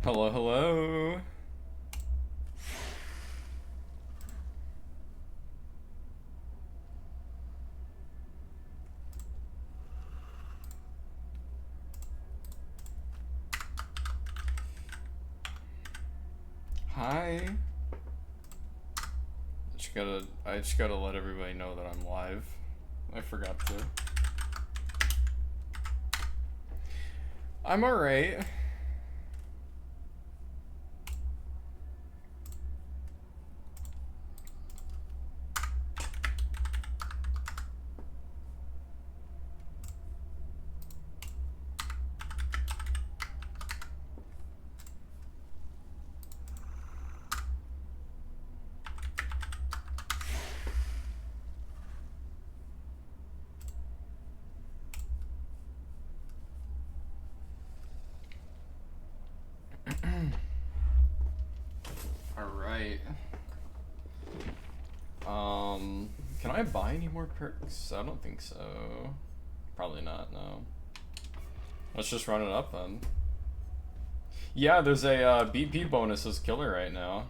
Hello, hello. Hi. I just gotta let everybody know that I'm live. I forgot to. I'm alright. Alright. Can I buy any more perks? I don't think so. Probably not, no. Let's just run it up then. Yeah, there's a BP bonus as killer right now.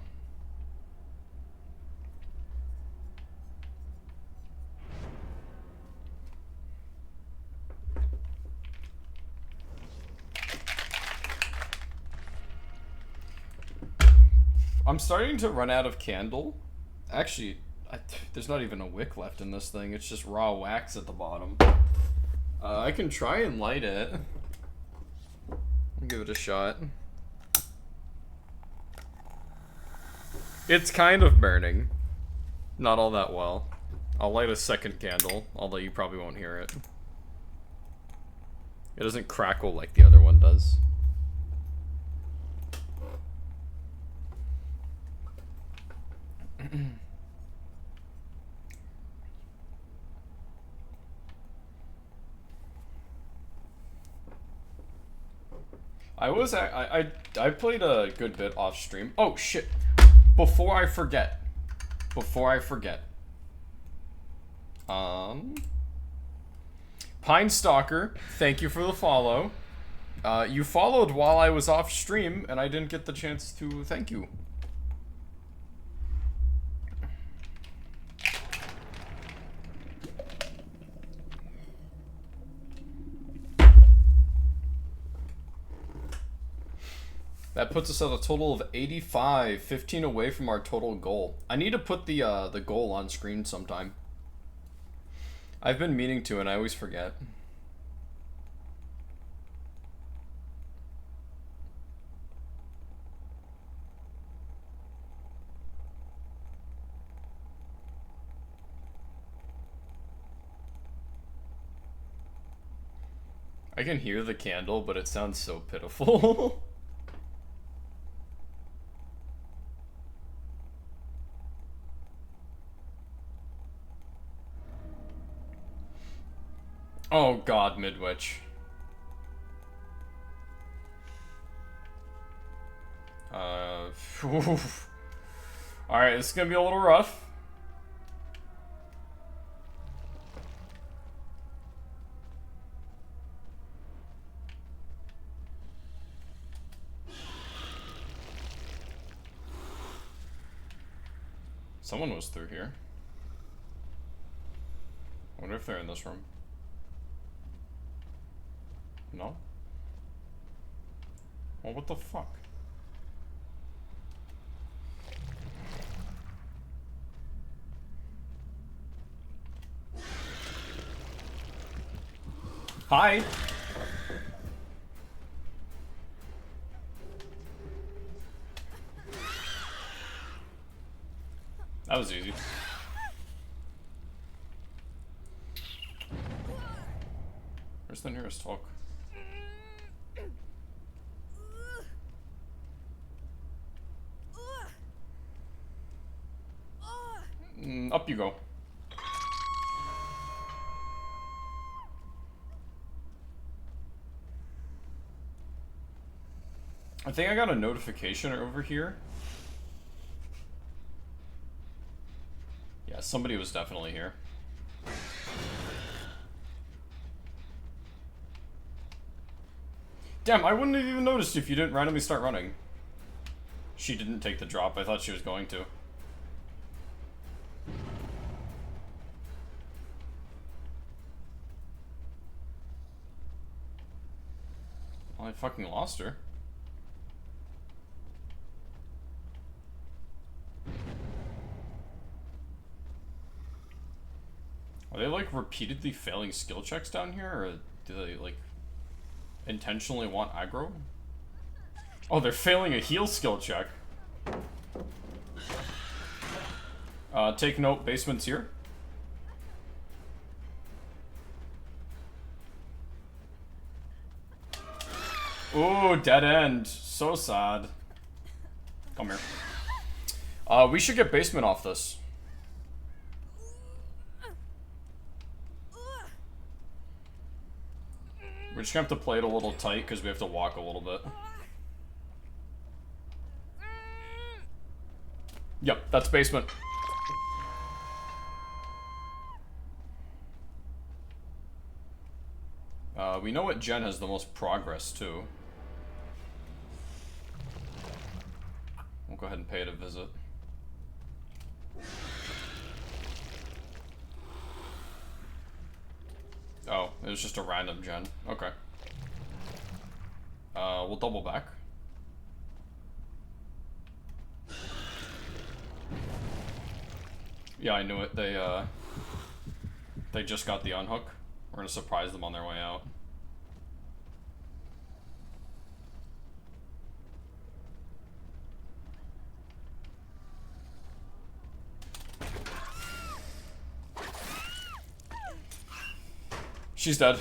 I'm starting to run out of candle. Actually, there's not even a wick left in this thing. It's just raw wax at the bottom. I can try and light it. I'll give it a shot. It's kind of burning. Not all that well. I'll light a second candle, although you probably won't hear it. It doesn't crackle like the other one does. I played a good bit off stream. Oh shit! Before I forget. Pine Stalker, thank you for the follow. You followed while I was off stream, and I didn't get the chance to thank you. That puts us at a total of 85, 15 away from our total goal. I need to put the goal on screen sometime. I've been meaning to, and I always forget. I can hear the candle, but it sounds so pitiful. Oh god, Midwich. Alright, this is gonna be a little rough. Someone was through here. I wonder if they're in this room. No? Well, what the fuck? Hi! That was easy. Where's the nearest Hulk? Up you go. I think I got a notification over here. Yeah, somebody was definitely here. Damn, I wouldn't have even noticed if you didn't randomly start running. She didn't take the drop. I thought she was going to. Well, I fucking lost her. Are they, like, repeatedly failing skill checks down here, or do they, like, intentionally want aggro? Oh, they're failing a heal skill check. Take note, basement's here. Ooh, dead end. So sad. Come here. We should get basement off this. We're just gonna have to play it a little tight because we have to walk a little bit. Yep, that's basement. We know what gen has the most progress too. We'll go ahead and pay it a visit. Oh, it was just a random gen. Okay. We'll double back. Yeah, I knew it. They just got the unhook. We're gonna surprise them on their way out. She's dead.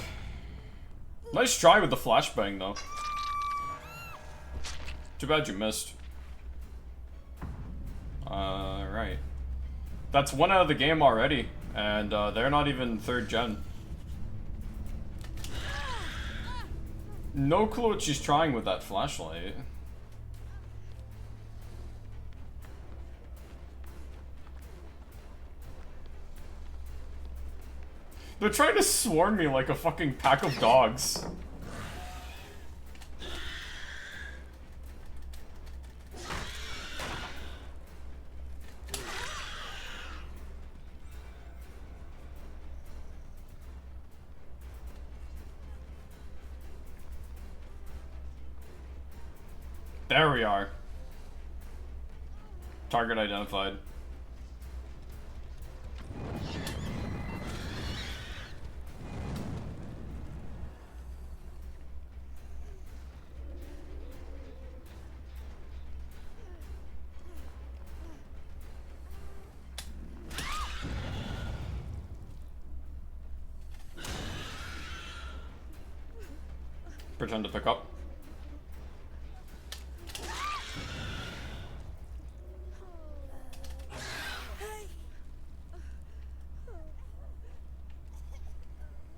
Nice try with the flashbang, though. Too bad you missed. Right. That's one out of the game already, and they're not even 3rd gen. No clue what she's trying with that flashlight. They're trying to swarm me like a fucking pack of dogs. There we are. Target identified. Pretend to pick up.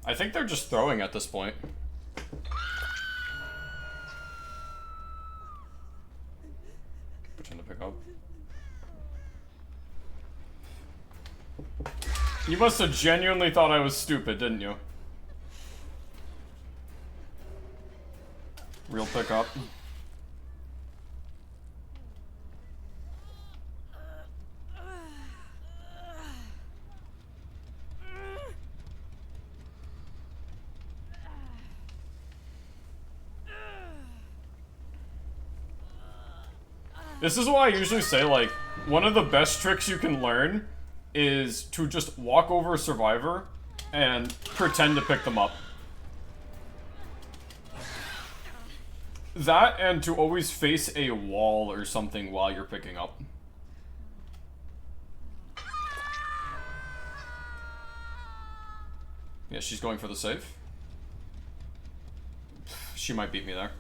I think they're just throwing at this point. Pretend to pick up. You must have genuinely thought I was stupid, didn't you? Real pickup. This is why I usually say, like, one of the best tricks you can learn is to just walk over a survivor and pretend to pick them up. That, and to always face a wall or something while you're picking up. Yeah, she's going for the save. She might beat me there.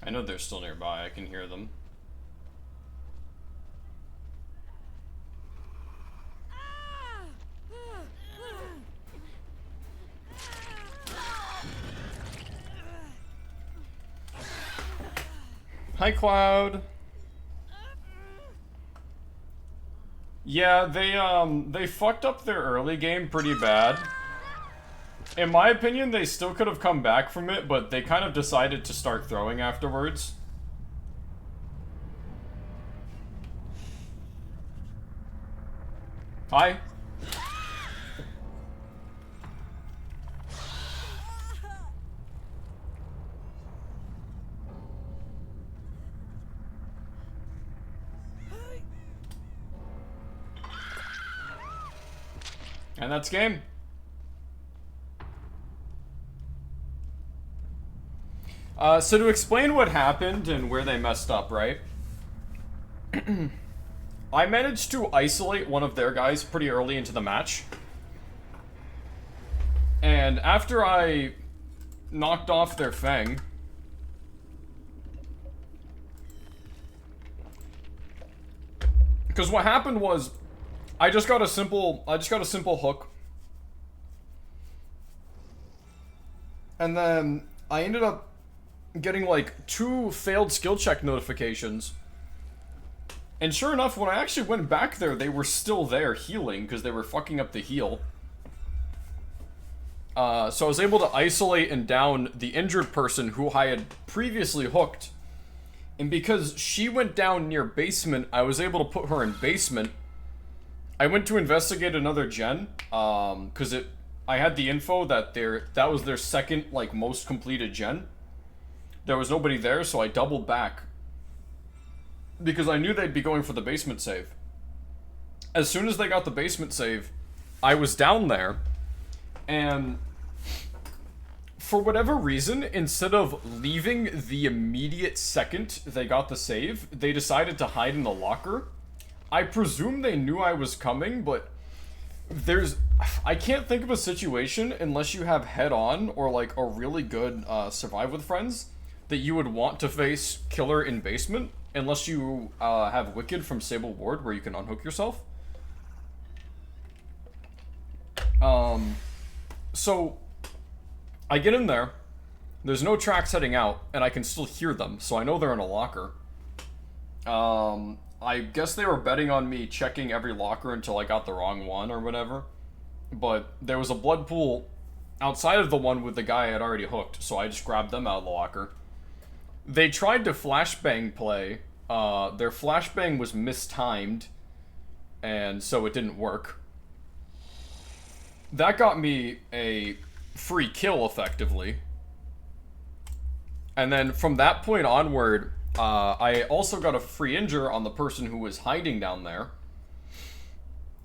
I know they're still nearby. I can hear them. Hi, Cloud. Yeah, they fucked up their early game pretty bad. In my opinion, they still could have come back from it, but they kind of decided to start throwing afterwards. Hi. And that's game. So to explain what happened and where they messed up, right? I managed to isolate one of their guys pretty early into the match. And after I knocked off their Fang, because what happened was I just got a simple hook. And then I ended up getting like 2 failed skill check notifications. And sure enough, when I actually went back there, they were still there healing because they were fucking up the heal. So I was able to isolate and down the injured person who I had previously hooked. And because she went down near basement, I was able to put her in basement. I went to investigate another gen, because I had the info that that was their second, like, most completed gen. There was nobody there, so I doubled back. Because I knew they'd be going for the basement save. As soon as they got the basement save, I was down there, and for whatever reason, instead of leaving the immediate second they got the save, they decided to hide in the locker. I presume they knew I was coming, but I can't think of a situation unless you have head-on or like a really good survive with friends that you would want to face killer in basement, unless you have Wicked from Sable Ward where you can unhook yourself. So I get in there, there's no tracks heading out, and I can still hear them, so I know they're in a locker. I guess they were betting on me checking every locker until I got the wrong one or whatever. But there was a blood pool outside of the one with the guy I had already hooked, so I just grabbed them out of the locker. They tried to flashbang play. Their flashbang was mistimed, and so it didn't work. That got me a free kill, effectively. And then from that point onward, I also got a free injure on the person who was hiding down there.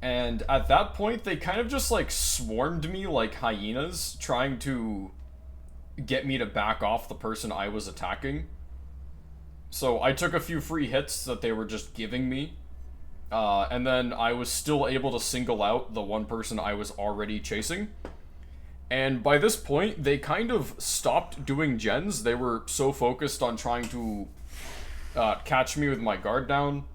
And at that point, they kind of just, like, swarmed me like hyenas, trying to get me to back off the person I was attacking. So I took a few free hits that they were just giving me. And then I was still able to single out the one person I was already chasing. And by this point, they kind of stopped doing gens. They were so focused on trying to catch me with my guard down.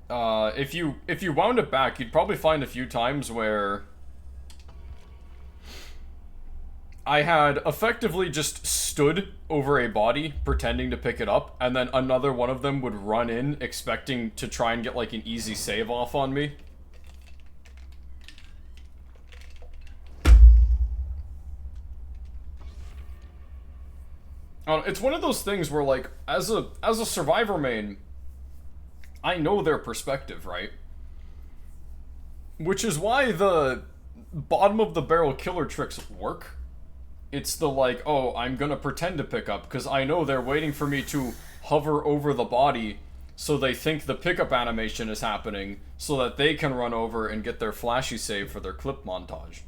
If you wound it back, you'd probably find a few times where I had effectively just stood over a body pretending to pick it up, and then another one of them would run in expecting to try and get like an easy save off on me. It's one of those things where, like, as a survivor main, I know their perspective, right? Which is why the bottom of the barrel killer tricks work. It's the, like, oh, I'm gonna pretend to pick up, because I know they're waiting for me to hover over the body, so they think the pickup animation is happening, so that they can run over and get their flashy save for their clip montage.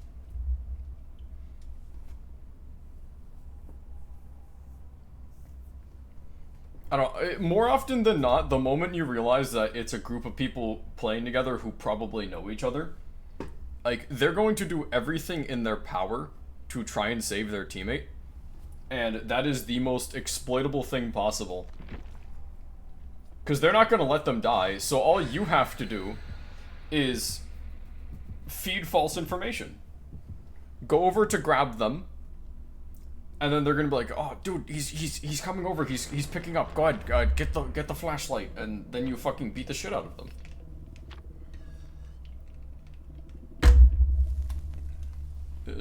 I don't know, more often than not, the moment you realize that it's a group of people playing together who probably know each other, like, they're going to do everything in their power to try and save their teammate. And that is the most exploitable thing possible. Because they're not going to let them die, so all you have to do is feed false information. Go over to grab them, and then they're gonna be like, "Oh, dude, he's coming over. He's picking up. Go ahead, get the flashlight," and then you fucking beat the shit out of them.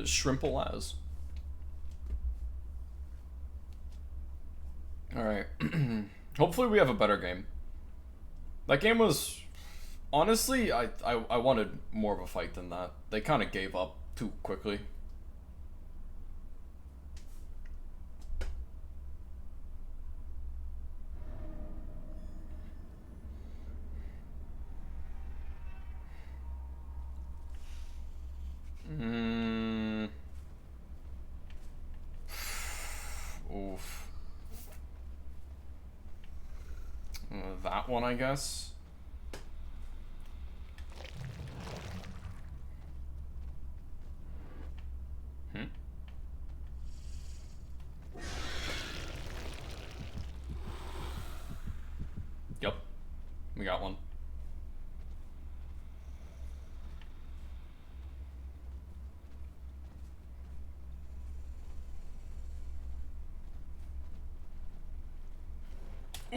Shrimple as. All right. Hopefully we have a better game. That game was, honestly, I wanted more of a fight than that. They kind of gave up too quickly. Oof. That one, I guess. Yep. We got one.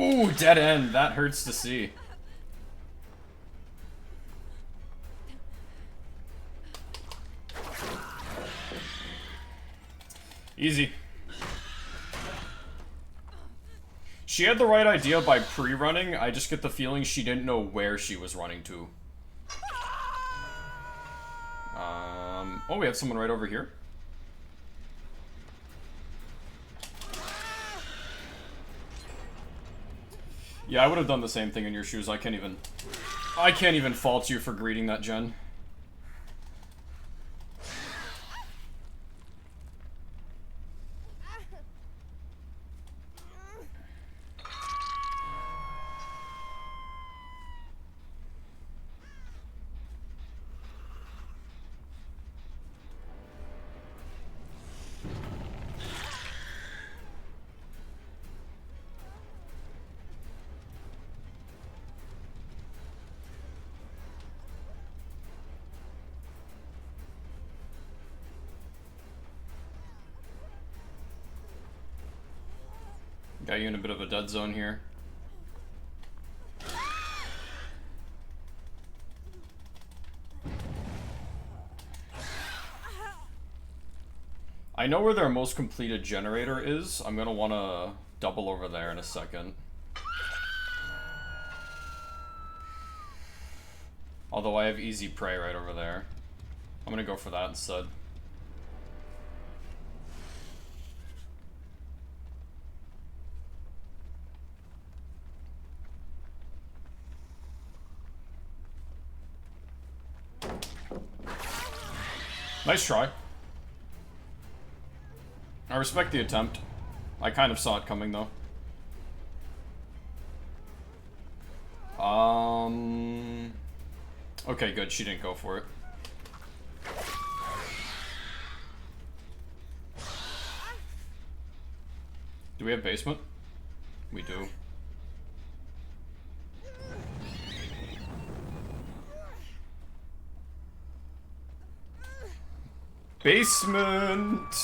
Ooh, dead end. That hurts to see. Easy. She had the right idea by pre-running. I just get the feeling she didn't know where she was running to. Oh, we have someone right over here. Yeah, I would have done the same thing in your shoes. I can't even fault you for greeting that gen. Got you in a bit of a dead zone here. I know where their most completed generator is. I'm gonna wanna double over there in a second. Although I have easy prey right over there. I'm gonna go for that instead. Nice try. I respect the attempt. I kind of saw it coming, though. Okay, good. She didn't go for it. Do we have basement? We do. Basement!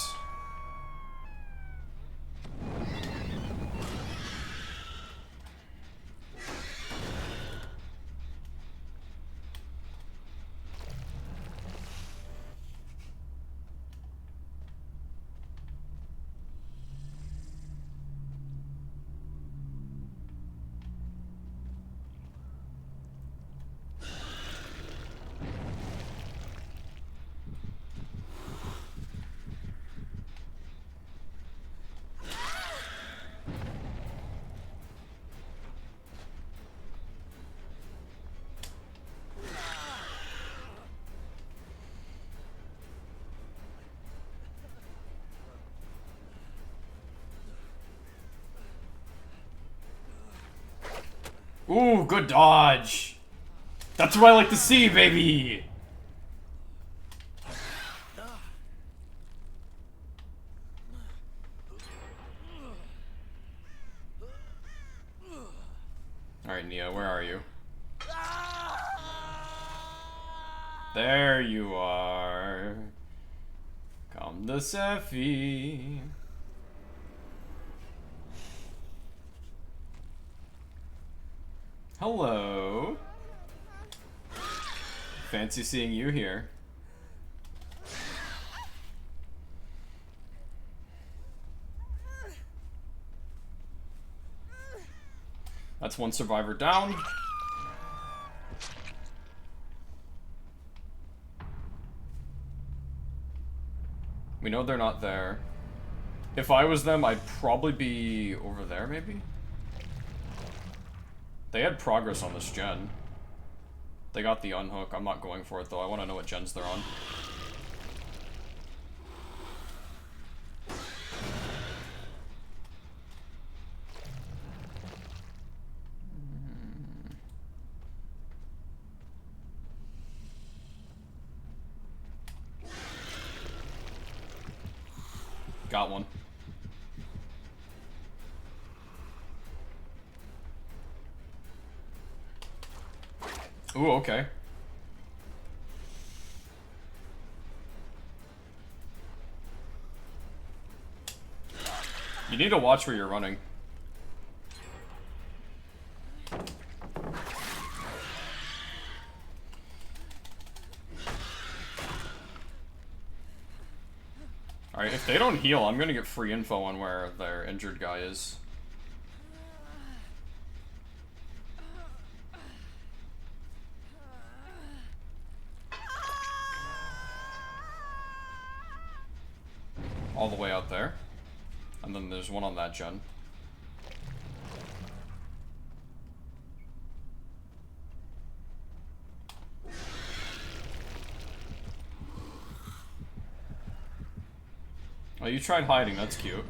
Ooh, good dodge. That's what I like to see, baby. There you are. Come the Sephi. Hello. Fancy seeing you here. That's one survivor down. We know they're not there. If I was them, I'd probably be over there, maybe? They had progress on this gen. They got the unhook. I'm not going for it, though. I want to know what gens they're on. Got one. Ooh, okay. You need to watch where you're running. Alright, if they don't heal, I'm gonna get free info on where their injured guy is. All the way out there. And then there's one on that gen. Oh, you tried hiding, that's cute.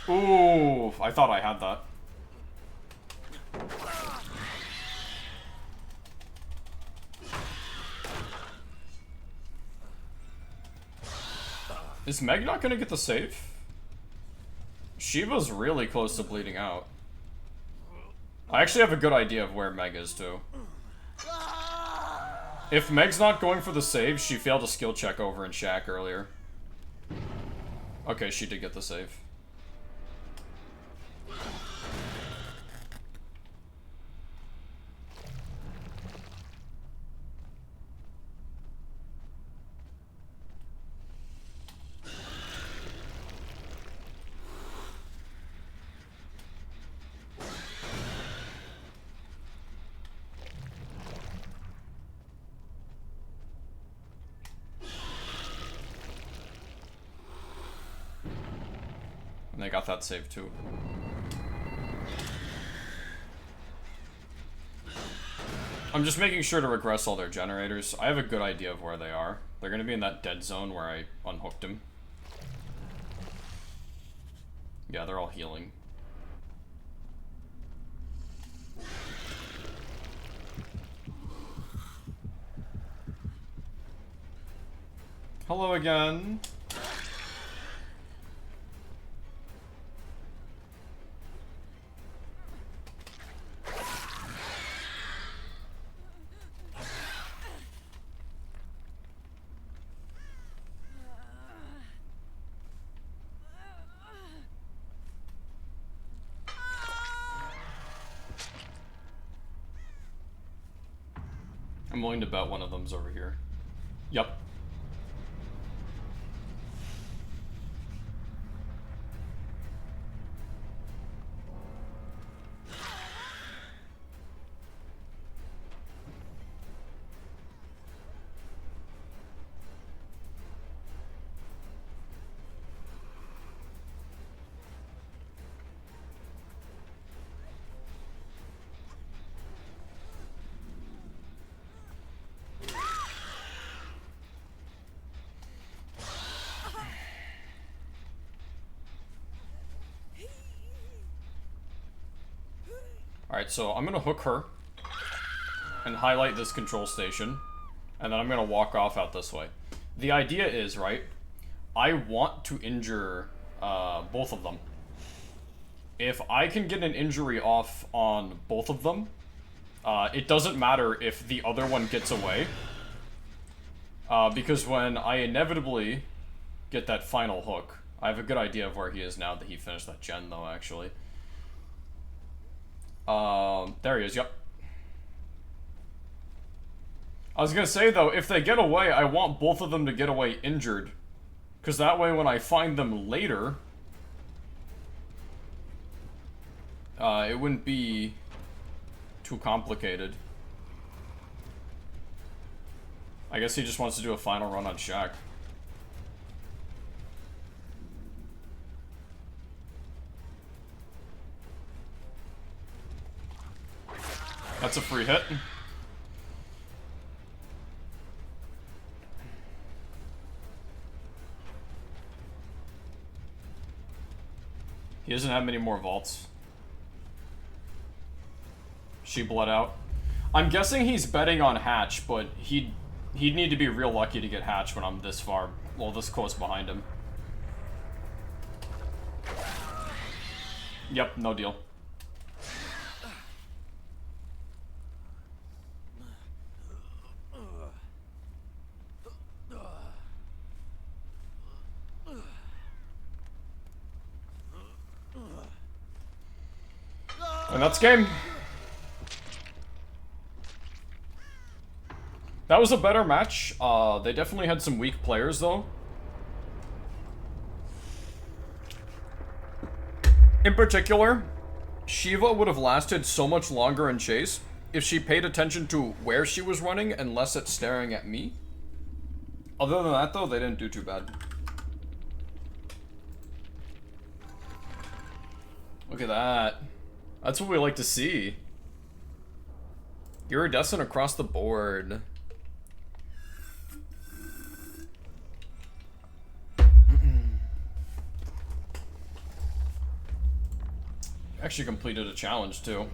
Ooh, I thought I had that. Is Meg not gonna get the save? Shiva's really close to bleeding out. I actually have a good idea of where Meg is, too. If Meg's not going for the save, she failed a skill check over in Shaq earlier. Okay, she did get the save. And they got that save too. I'm just making sure to regress all their generators. I have a good idea of where they are. They're gonna be in that dead zone where I unhooked him. Yeah, they're all healing. Hello again. I'm willing to bet one of them's over here. Yep. Alright, so I'm gonna hook her and highlight this control station, and then I'm gonna walk off out this way. The idea is, right, I want to injure both of them. If I can get an injury off on both of them, it doesn't matter if the other one gets away. Because when I inevitably get that final hook, I have a good idea of where he is now that he finished that gen, though, actually. There he is, yep. I was gonna say, though, if they get away, I want both of them to get away injured. Because that way, when I find them later, it wouldn't be too complicated. I guess he just wants to do a final run on Shaq. That's a free hit. He doesn't have many more vaults. She bled out. I'm guessing he's betting on Hatch, but he'd need to be real lucky to get Hatch when I'm this far, well, this close behind him. Yep, no deal. And that's game. That was a better match. They definitely had some weak players, though. In particular, Shiva would have lasted so much longer in chase if she paid attention to where she was running and less at staring at me. Other than that, though, they didn't do too bad. Look at that. That's what we like to see. Iridescent across the board. Actually completed a challenge, too.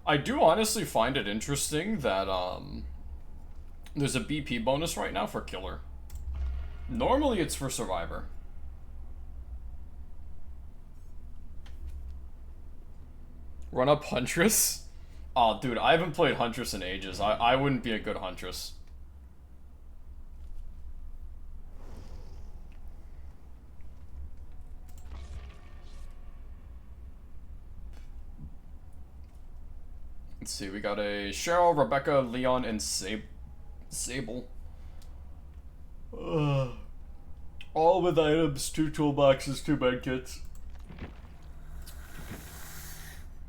I do honestly find it interesting that, there's a BP bonus right now for Killer. Normally it's for Survivor. Run up Huntress? Oh, dude, I haven't played Huntress in ages. I wouldn't be a good Huntress. Let's see, we got a Cheryl, Rebecca, Leon, and Sable. All with items, 2 toolboxes, 2 medkits.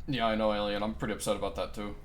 Yeah, I know, Alien. I'm pretty upset about that, too.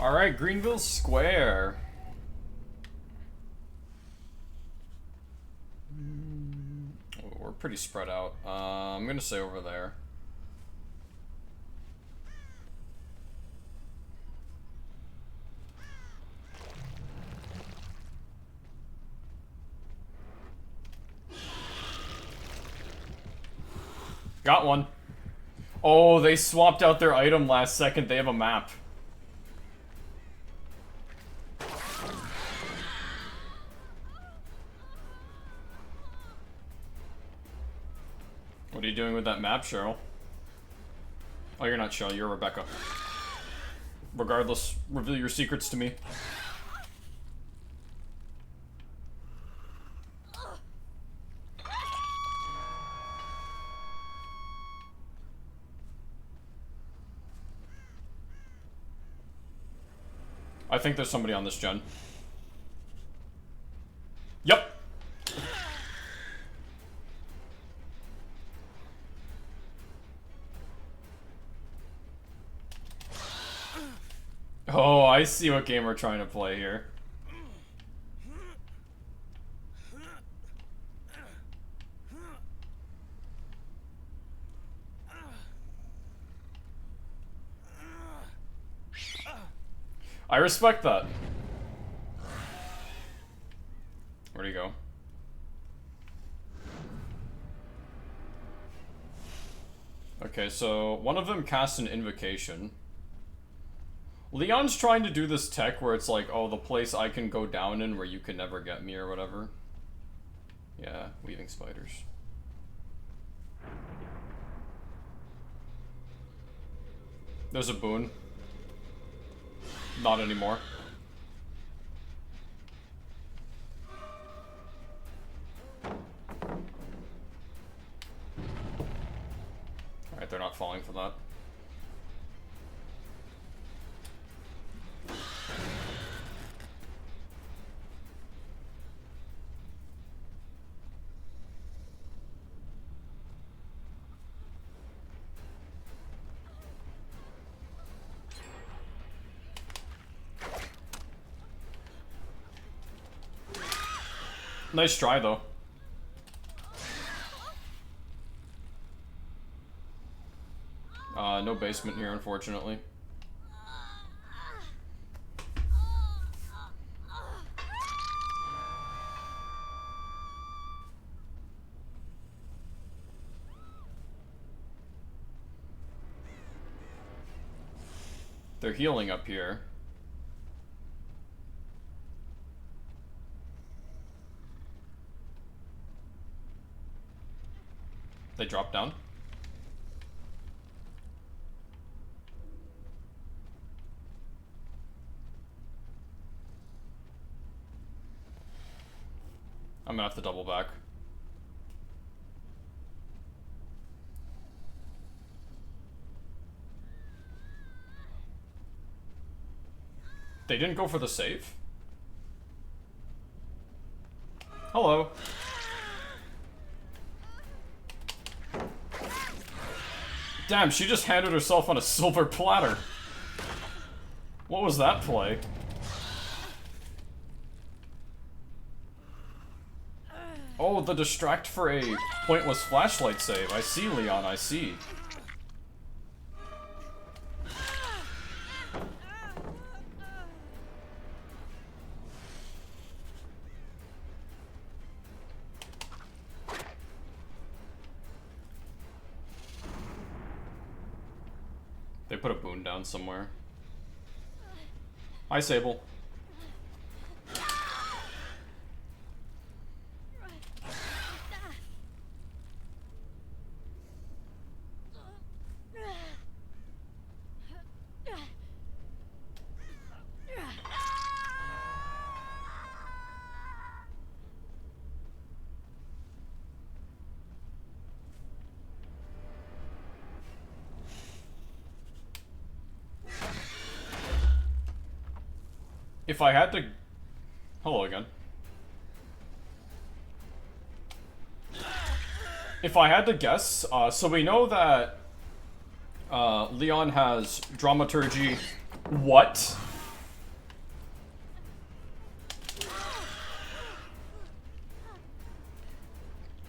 Alright, Greenville Square. Oh, we're pretty spread out. I'm gonna say over there. Got one. Oh, they swapped out their item last second. They have a map. What are you doing with that map, Cheryl? Oh, you're not Cheryl, you're Rebecca. Regardless, reveal your secrets to me. I think there's somebody on this gen. Yep. Oh, I see what game we're trying to play here. I respect that. Where'd he go? Okay, so one of them cast an invocation. Leon's trying to do this tech where it's like, oh, the place I can go down in where you can never get me or whatever. Yeah, weaving spiders. There's a boon. Not anymore. Alright, they're not falling for that. Nice try, though. No basement here, unfortunately. They're healing up here. They drop down. I'm gonna have to double back. They didn't go for the save? Hello. Damn, she just handed herself on a silver platter. What was that play? Oh, the distract for a pointless flashlight save. I see, Leon, I see. They put a boon down somewhere. Hi, Sable. If I had to... Hello again. If I had to guess, so we know that Leon has dramaturgy. What?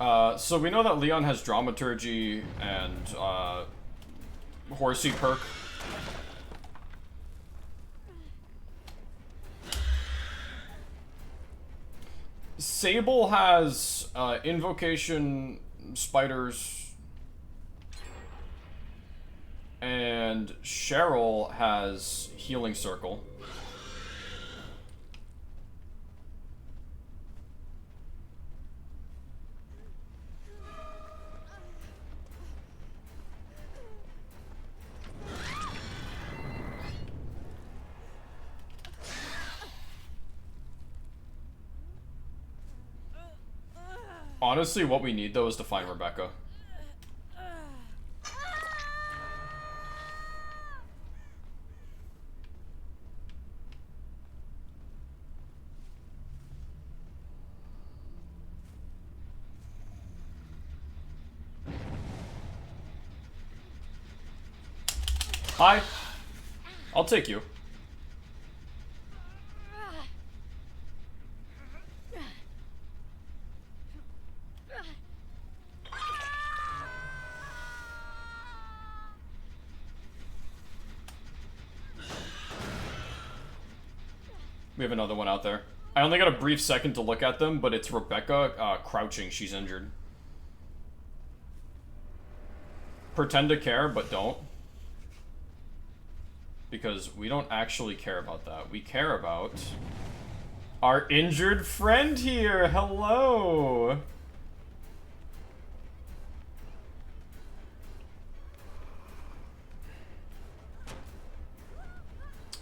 So we know that Leon has Dramaturgy and, Horsey perk. Sable has, Invocation, Spiders, and Cheryl has Healing Circle. Honestly, what we need, though, is to find Rebecca. Hi. I'll take you. We have another one out there. I only got a brief second to look at them, but it's Rebecca crouching. She's injured. Pretend to care, but don't. Because we don't actually care about that. We care about our injured friend here. Hello.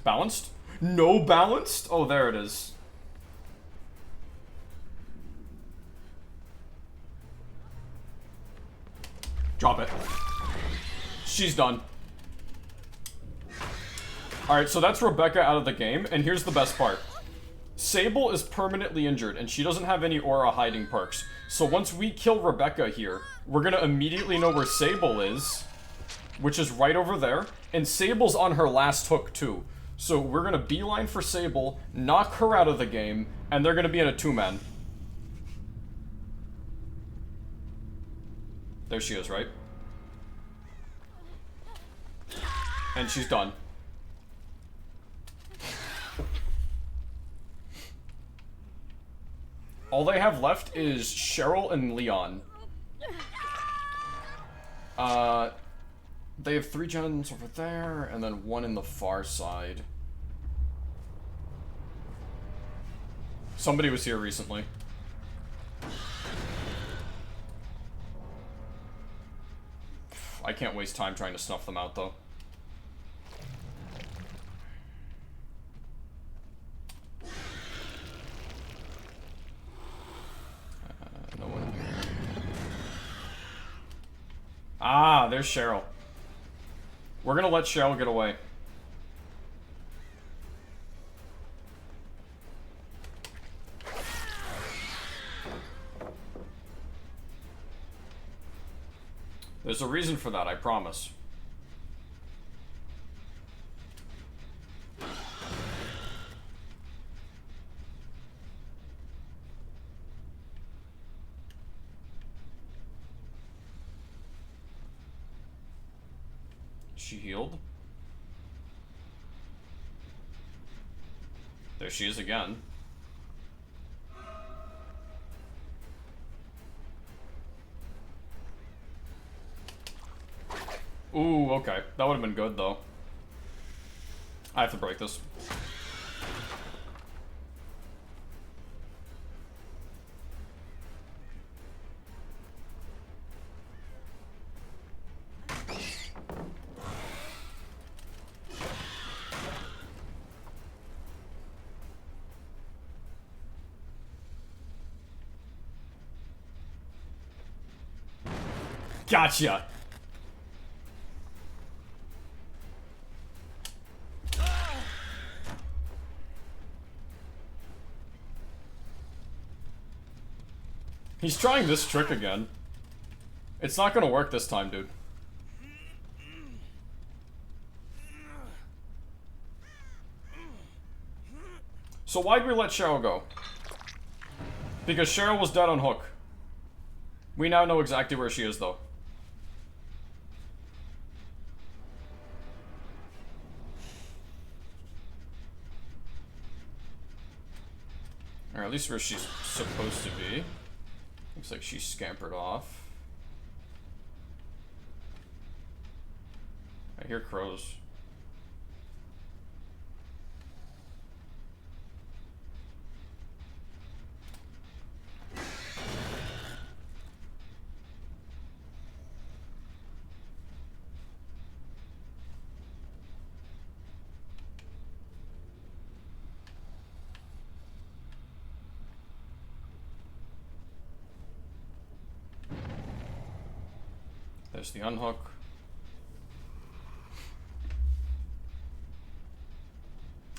Balanced? No balanced? Oh, there it is. Drop it. She's done. Alright, so that's Rebecca out of the game, and here's the best part. Sable is permanently injured, and she doesn't have any aura hiding perks. So once we kill Rebecca here, we're gonna immediately know where Sable is, which is right over there, and Sable's on her last hook too. So we're gonna beeline for Sable, knock her out of the game, and they're gonna be in a two-man. There she is, right? And she's done. All they have left is Cheryl and Leon. They have 3 gens over there, and then 1 in the far side. Somebody was here recently. I can't waste time trying to snuff them out, though. No one here. Ah, there's Cheryl. We're gonna let Cheryl get away. There's a reason for that, I promise. She healed? There she is again. Ooh, okay. That would have been good, though. I have to break this. Gotcha! He's trying this trick again. It's not gonna work this time, dude. So why'd we let Cheryl go? Because Cheryl was dead on hook. We now know exactly where she is, though. Or at least where she's supposed to be. Looks like she scampered off. I hear crows. There's the unhook.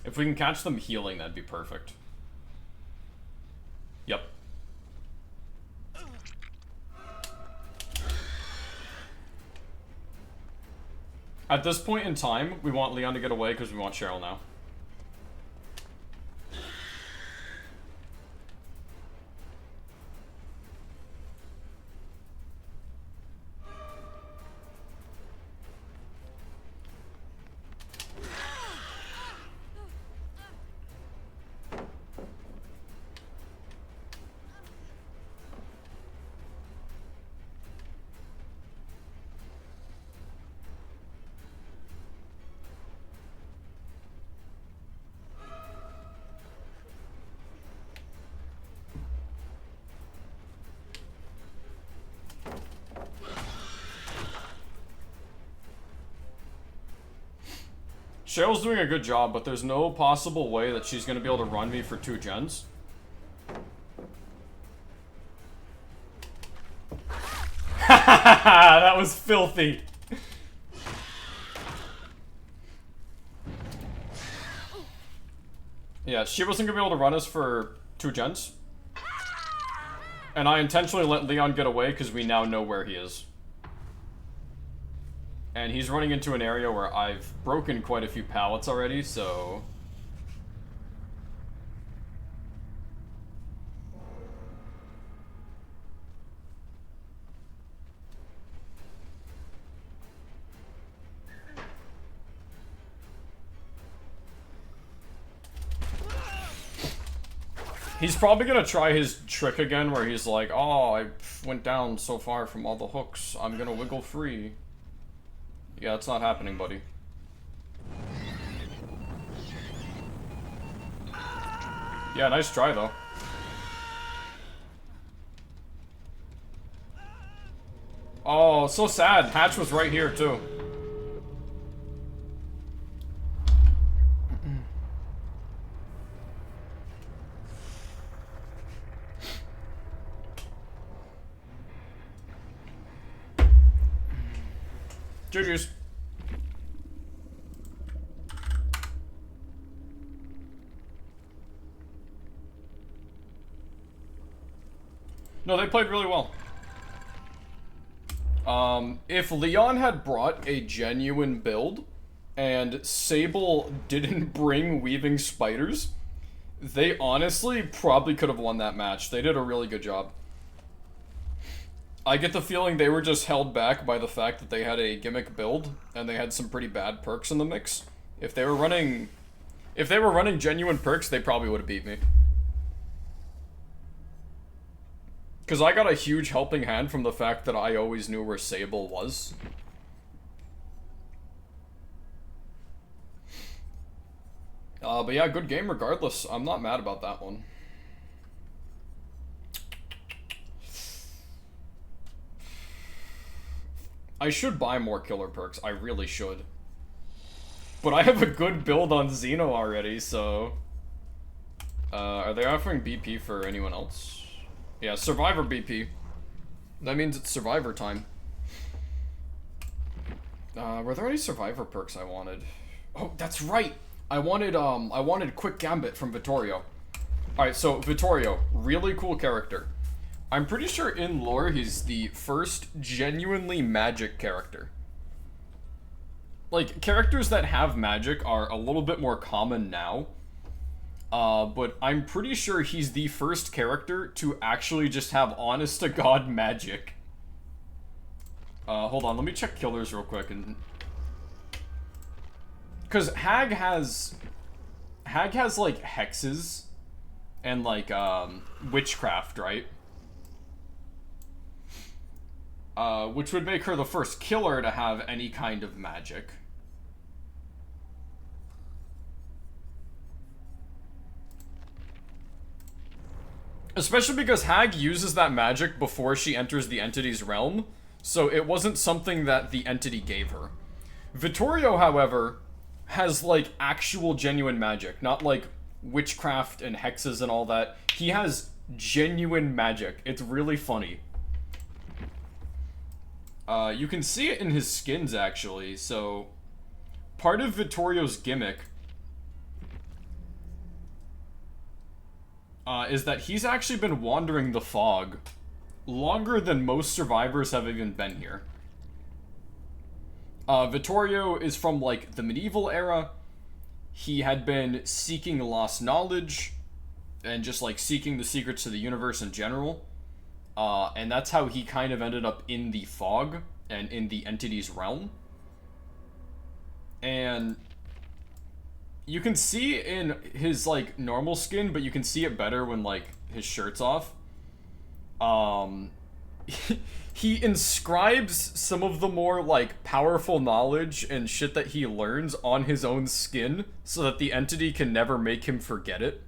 If we can catch them healing, that'd be perfect. Yep. At this point in time, we want Leon to get away because we want Cheryl now. Cheryl's doing a good job, but there's no possible way that she's going to be able to run me for 2 gens. That was filthy. Yeah, she wasn't going to be able to run us for 2 gens. And I intentionally let Leon get away because we now know where he is. And he's running into an area where I've broken quite a few pallets already, so... He's probably gonna try his trick again where he's like, oh, I went down so far from all the hooks, I'm gonna wiggle free. Yeah, it's not happening, buddy. Yeah, nice try, though. Oh, so sad. Hatch was right here, too. GG's. No, they played really well. If Leon had brought a genuine build and Sable didn't bring weaving spiders, they honestly probably could have won that match. They did a really good job. I get the feeling they were just held back by the fact that they had a gimmick build and they had some pretty bad perks in the mix. If they were running genuine perks, they probably would have beat me. Because I got a huge helping hand from the fact that I always knew where Sable was. But yeah, good game regardless. I'm not mad about that one. I should buy more killer perks. I really should. But I have a good build on Xeno already, so... are they offering BP for anyone else? Yeah, Survivor BP. That means it's Survivor time. Were there any Survivor perks I wanted? Oh, that's right! I wanted Quick Gambit from Vittorio. Alright, so Vittorio, really cool character. I'm pretty sure in lore he's the first genuinely magic character. Like, characters that have magic are a little bit more common now. But I'm pretty sure he's the first character to actually just have honest-to-God magic. Hold on, let me check killers real quick. Because Hag has, like, hexes and, like, witchcraft, right? Which would make her the first killer to have any kind of magic. Especially because Hag uses that magic before she enters the entity's realm, so it wasn't something that the entity gave her. Vittorio, however, has, like, actual genuine magic, not, like, witchcraft and hexes and all that. He has genuine magic. It's really funny. You can see it in his skins, actually, so part of Vittorio's gimmick is that he's actually been wandering the fog longer than most survivors have even been here. Vittorio is from, like, the medieval era. He had been seeking lost knowledge and just, like, seeking the secrets of the universe in general. And that's how he kind of ended up in the fog and in the entity's realm. And you can see in his, like, normal skin, but you can see it better when, like, his shirt's off. He inscribes some of the more, like, powerful knowledge and shit that he learns on his own skin so that the entity can never make him forget it.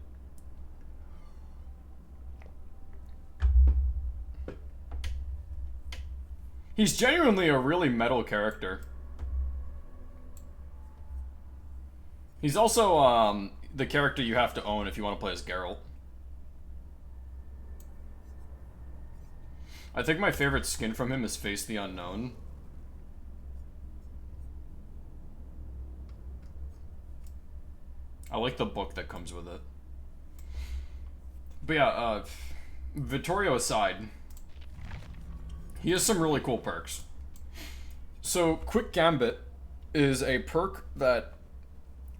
He's genuinely a really metal character. He's also, the character you have to own if you want to play as Geralt. I think my favorite skin from him is Face the Unknown. I like the book that comes with it. But yeah, Vittorio aside, he has some really cool perks. So, Quick Gambit is a perk that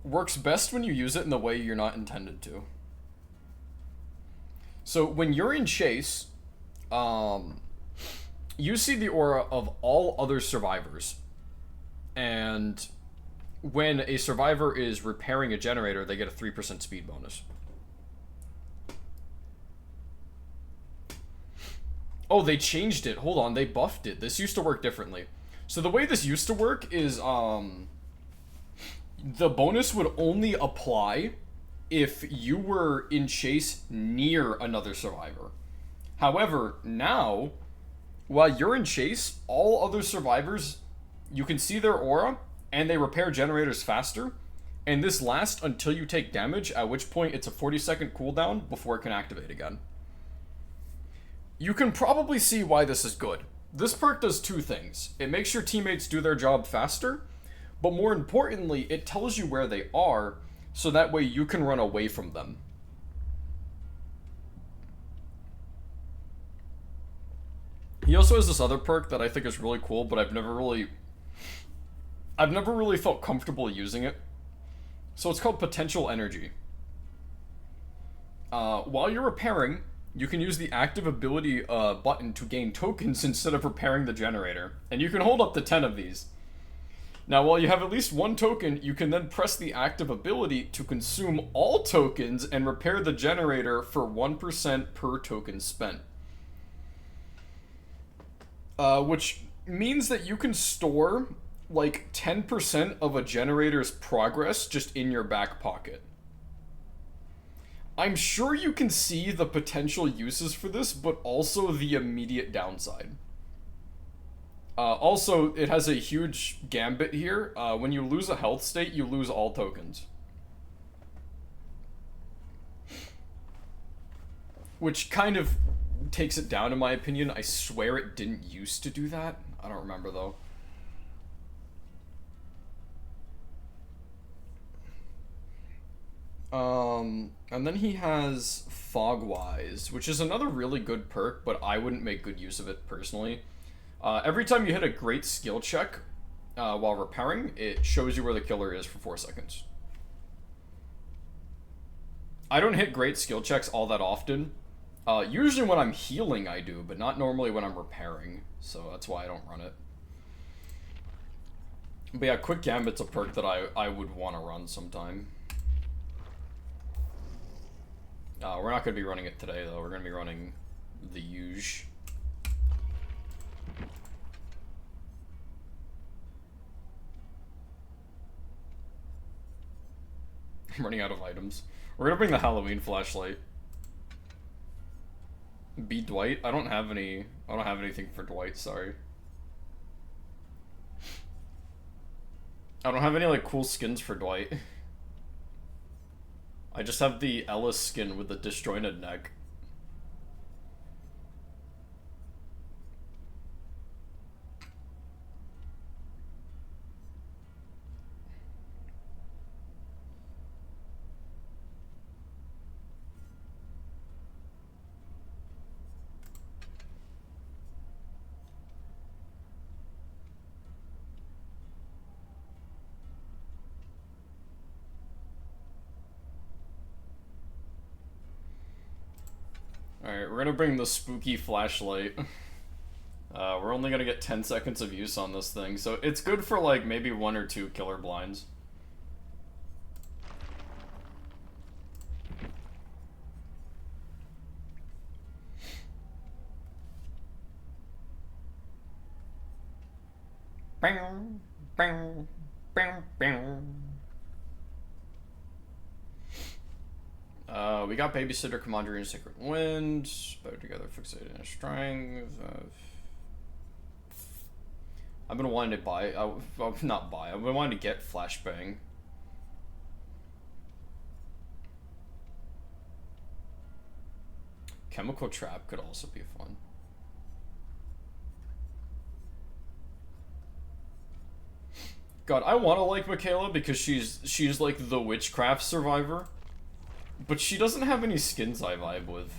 works best when you use it in the way you're not intended to. So, when you're in chase, you see the aura of all other survivors. And when a survivor is repairing a generator, they get a 3% speed bonus. Oh, they changed it. Hold on, they buffed it. This used to work differently. So the way this used to work is, the bonus would only apply if you were in chase near another survivor. However, now, while you're in chase, all other survivors, you can see their aura, and they repair generators faster, and this lasts until you take damage, at which point it's a 40-second cooldown before it can activate again. You can probably see why this is good. This perk does two things. It makes your teammates do their job faster, but more importantly, it tells you where they are, so that way you can run away from them. He also has this other perk that I think is really cool, but I've never really felt comfortable using it. So it's called Potential Energy. While you're repairing, you can use the active ability button to gain tokens instead of repairing the generator. And you can hold up to 10 of these. Now, while you have at least one token, you can then press the active ability to consume all tokens and repair the generator for 1% per token spent. Which means that you can store, like, 10% of a generator's progress just in your back pocket. I'm sure you can see the potential uses for this, but also the immediate downside. Also, it has a huge gambit here. When you lose a health state, you lose all tokens. Which kind of takes it down, in my opinion. I swear it didn't used to do that. I don't remember, though. And then he has Fogwise, which is another really good perk, but I wouldn't make good use of it personally. Every time you hit a great skill check while repairing, it shows you where the killer is for 4 seconds. I don't hit great skill checks all that often. Usually when I'm healing I do, but not normally when I'm repairing. So that's why I don't run it. But yeah, Quick Gambit's a perk that I would want to run sometime. We're not going to be running it today, though. We're going to be running the Huge. I'm running out of items. We're going to bring the Halloween flashlight. Be Dwight? I don't have anything for Dwight, sorry. I don't have any, like, cool skins for Dwight. I just have the Ellis skin with the disjointed neck. Alright, we're gonna bring the spooky flashlight. We're only gonna get 10 seconds of use on this thing, so it's good for like maybe 1 or 2 killer blinds. Bang, bang, bang, bang. We got Babysitter, Commander, and Sacred Wind. Better together, fixated in strength. I've been wanting to buy. Not buy. I've been wanting to get Flashbang. Chemical Trap could also be fun. God, I want to like Michaela because she's like the witchcraft survivor. But she doesn't have any skins I vibe with.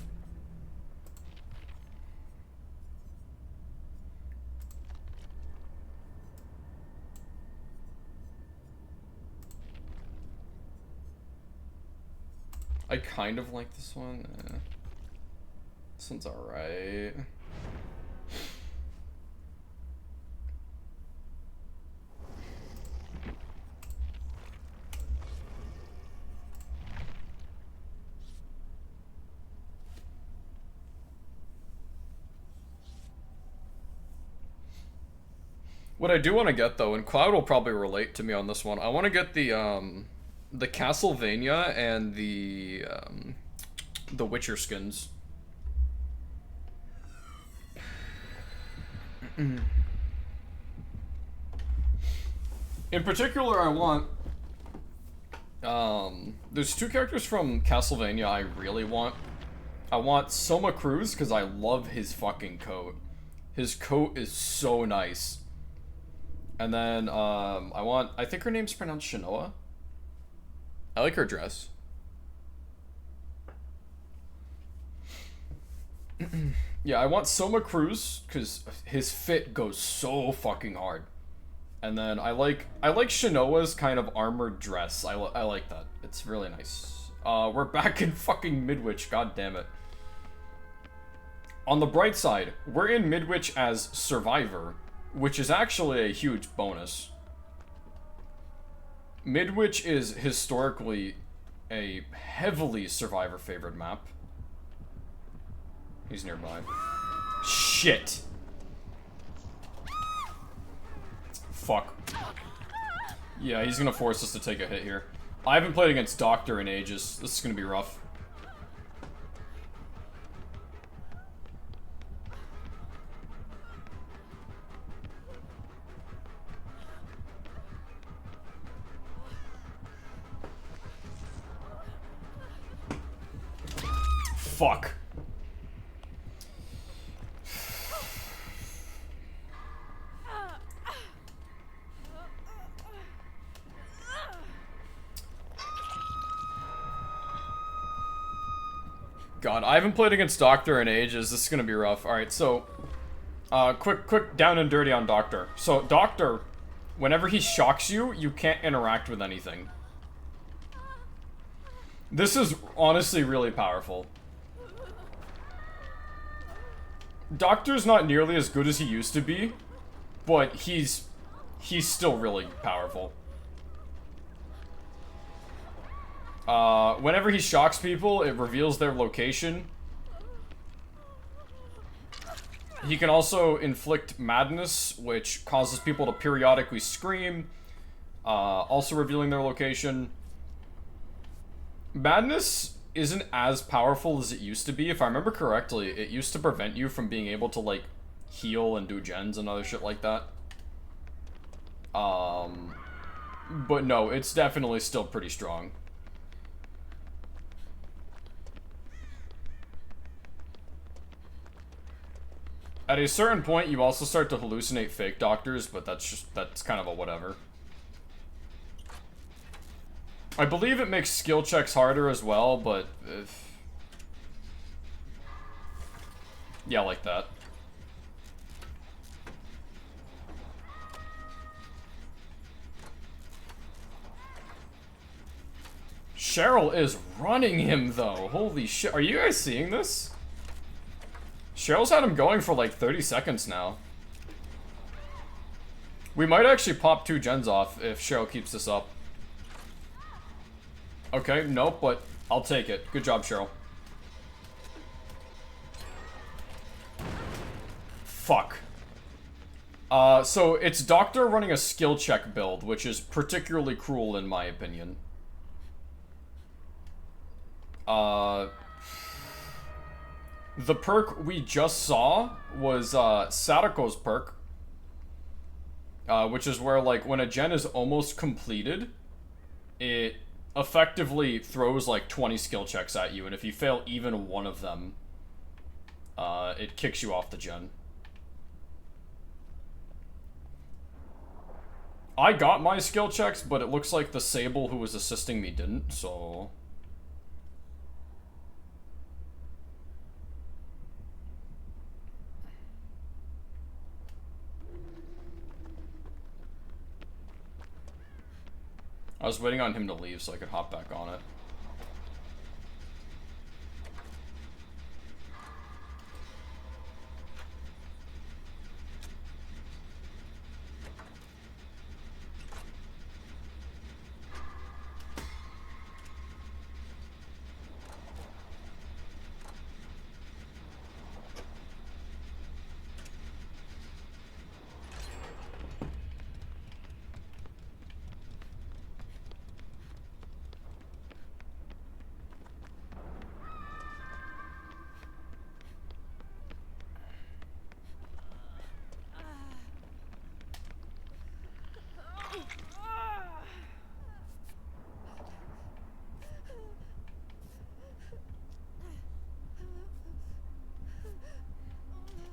I kind of like this one. This one's alright. What I do want to get though, and Cloud will probably relate to me on this one, I want to get the Castlevania and the Witcher skins. In particular, I want there's 2 characters from Castlevania I really want. I want Soma Cruz because I love his fucking coat. His coat is so nice. And then, I think her name's pronounced Shinoa. I like her dress. Yeah, I want Soma Cruz, because his fit goes so fucking hard. And then I like Shinoa's kind of armored dress. I like that. It's really nice. We're back in fucking Midwich, god damn it. On the bright side, we're in Midwich as Survivor, which is actually a huge bonus. Midwich is historically a heavily Survivor-favored map. He's nearby. Shit! Fuck. Yeah, he's gonna force us to take a hit here. I haven't played against Doctor in ages. This is gonna be rough. Fuck. God, I haven't played against Doctor in ages. This is gonna be rough. Alright, so... quick down and dirty on Doctor. So, Doctor, whenever he shocks you, you can't interact with anything. This is honestly really powerful. Doctor's not nearly as good as he used to be, but he's still really powerful. Whenever he shocks people, it reveals their location. He can also inflict madness, which causes people to periodically scream, also revealing their location. Madness isn't as powerful as it used to be. If I remember correctly, it used to prevent you from being able to, like, heal and do gens and other shit like that. But no, it's definitely still pretty strong. At a certain point, you also start to hallucinate fake doctors, but that's kind of a whatever. I believe it makes skill checks harder as well, but yeah, like that. Cheryl is running him, though. Holy shit. Are you guys seeing this? Cheryl's had him going for like 30 seconds now. We might actually pop 2 gens off if Cheryl keeps this up. Okay, nope, but I'll take it. Good job, Cheryl. Fuck. So it's Doctor running a skill check build, which is particularly cruel in my opinion. The perk we just saw was Sadako's perk. Which is where, like, when a gen is almost completed, it effectively throws, like, 20 skill checks at you, and if you fail even one of them, it kicks you off the gen. I got my skill checks, but it looks like the Sable who was assisting me didn't, so... I was waiting on him to leave so I could hop back on it.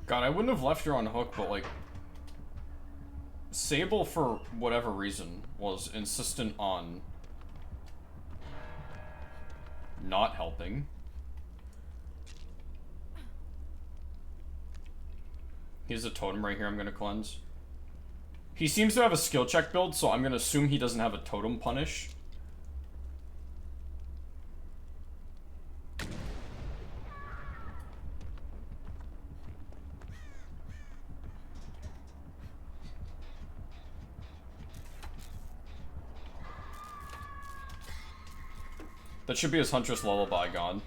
God, I wouldn't have left her on hook, but, like... Sable, for whatever reason, was insistent on... not helping. Here's a totem right here I'm gonna cleanse. He seems to have a skill check build, so I'm gonna assume he doesn't have a totem punish. That should be his Huntress Lullaby gone.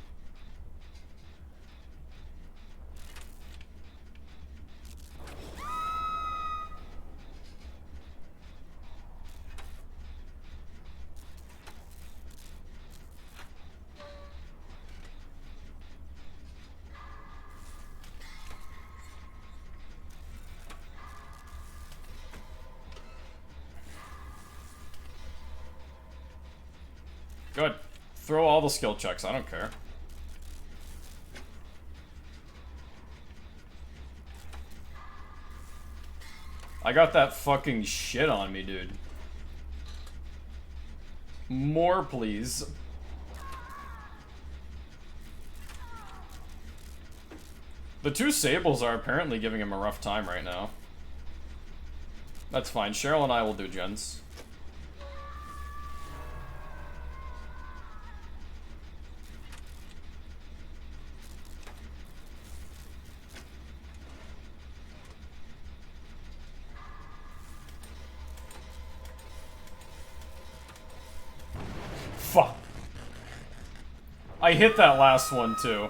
Good. Throw all the skill checks, I don't care. I got that fucking shit on me, dude. More, please. The 2 Sables are apparently giving him a rough time right now. That's fine. Cheryl and I will do gens. I hit that last one, too.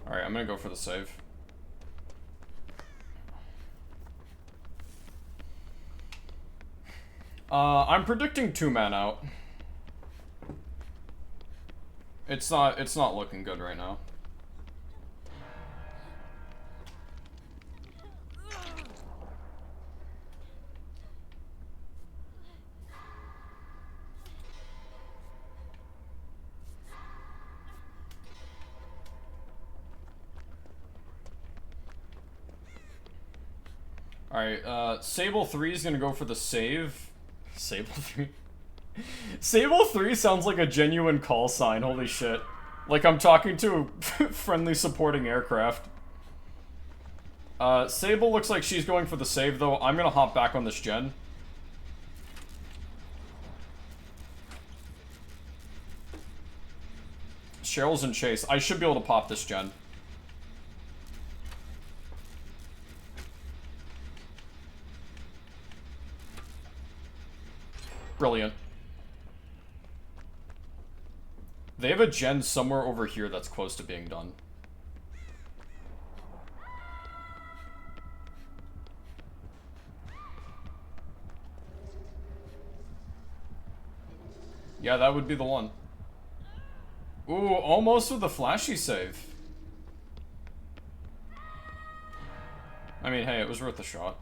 Alright, I'm gonna go for the save. I'm predicting 2-man out. It's not looking good right now. Alright, Sable 3 is gonna go for the save. Sable 3? Sable 3 sounds like a genuine call sign, holy shit. Like I'm talking to a friendly supporting aircraft. Sable looks like she's going for the save though. I'm gonna hop back on this gen. Cheryl's in chase. I should be able to pop this gen. Brilliant. They have a gen somewhere over here that's close to being done. Yeah, that would be the one. Ooh, almost with a flashy save. I mean, hey, it was worth a shot.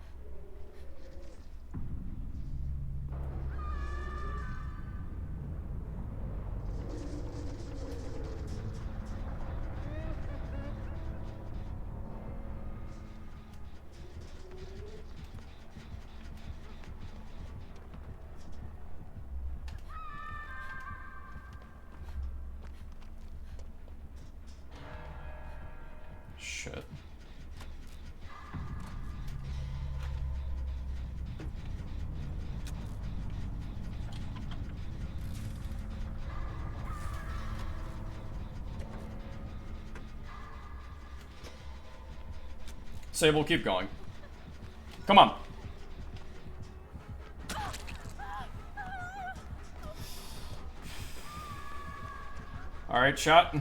Shit. Sable, keep going. Come on. Alright, chat.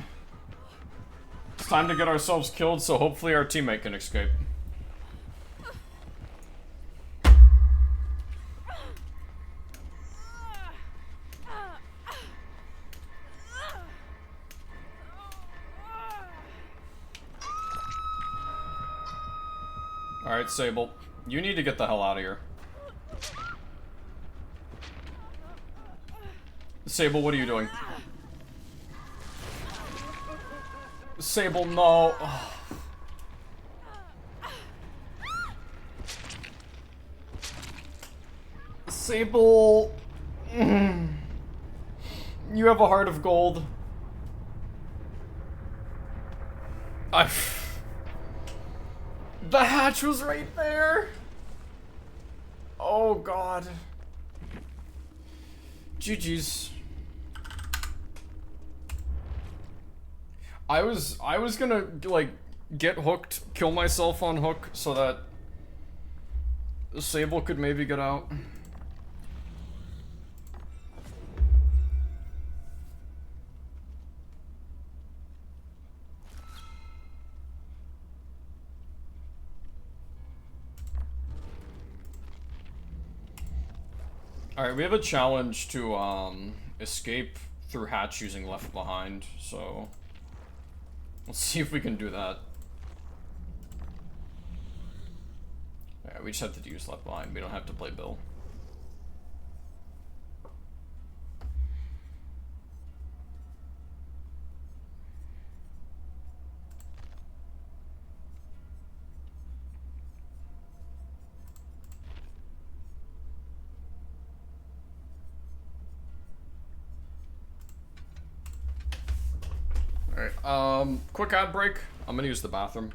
It's time to get ourselves killed, so hopefully our teammate can escape. Alright, Sable. You need to get the hell out of here. Sable, what are you doing? Sable, no. Oh. Sable. You have a heart of gold. The hatch was right there. Oh god. GG's. I was gonna like get hooked, kill myself on hook so that Sable could maybe get out. Alright, we have a challenge to escape through hatch using left behind, so let's see if we can do that. Alright, we just have to use left behind. We don't have to play Bill. Alright, quick ad break. I'm gonna use the bathroom.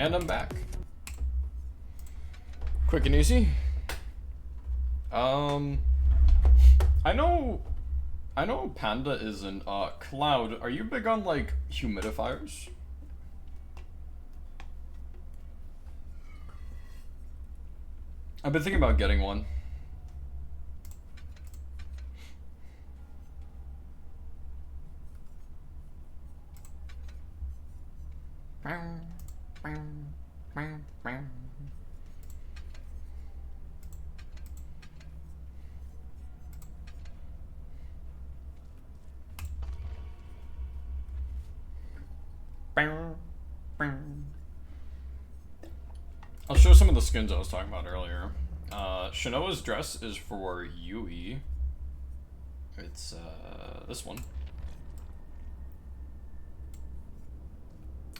And I'm back. Quick and easy. I know Panda isn't. Cloud, are you big on, like, humidifiers? I've been thinking about getting one. I'll show some of the skins I was talking about earlier. Shanoa's dress is for Yui. It's this one.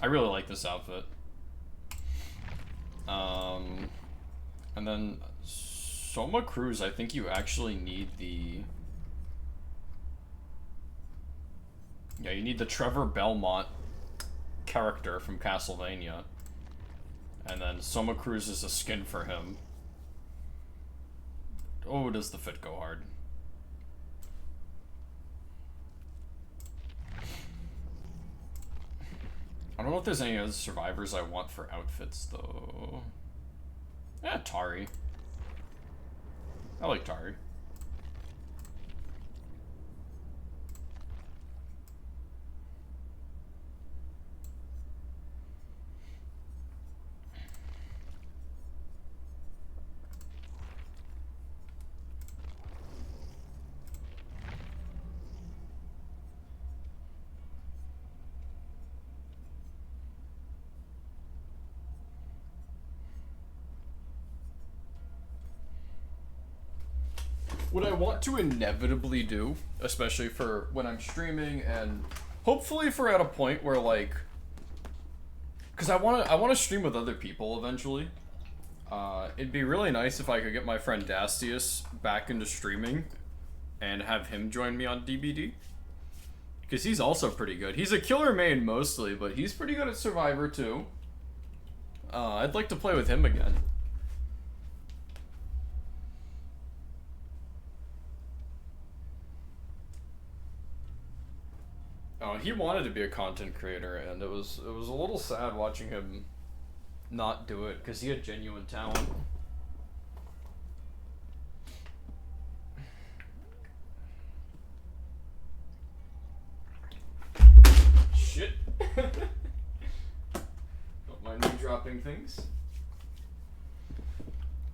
I really like this outfit. And then Soma Cruz, I think you actually need the... Yeah, you need the Trevor Belmont character from Castlevania. And then Soma Cruz is a skin for him. Oh, does the fit go hard. I don't know if there's any other survivors I want for outfits, though. Yeah, Tari. I like Tari. What I want to inevitably do, especially for when I'm streaming, and hopefully for at a point where, like, because I want to stream with other people eventually. It'd be really nice if I could get my friend Dastius back into streaming and have him join me on DbD. Because he's also pretty good. He's a killer main mostly, but he's pretty good at Survivor too. I'd like to play with him again. Oh, he wanted to be a content creator, and it was a little sad watching him not do it, because he had genuine talent. Shit. Don't mind me dropping things.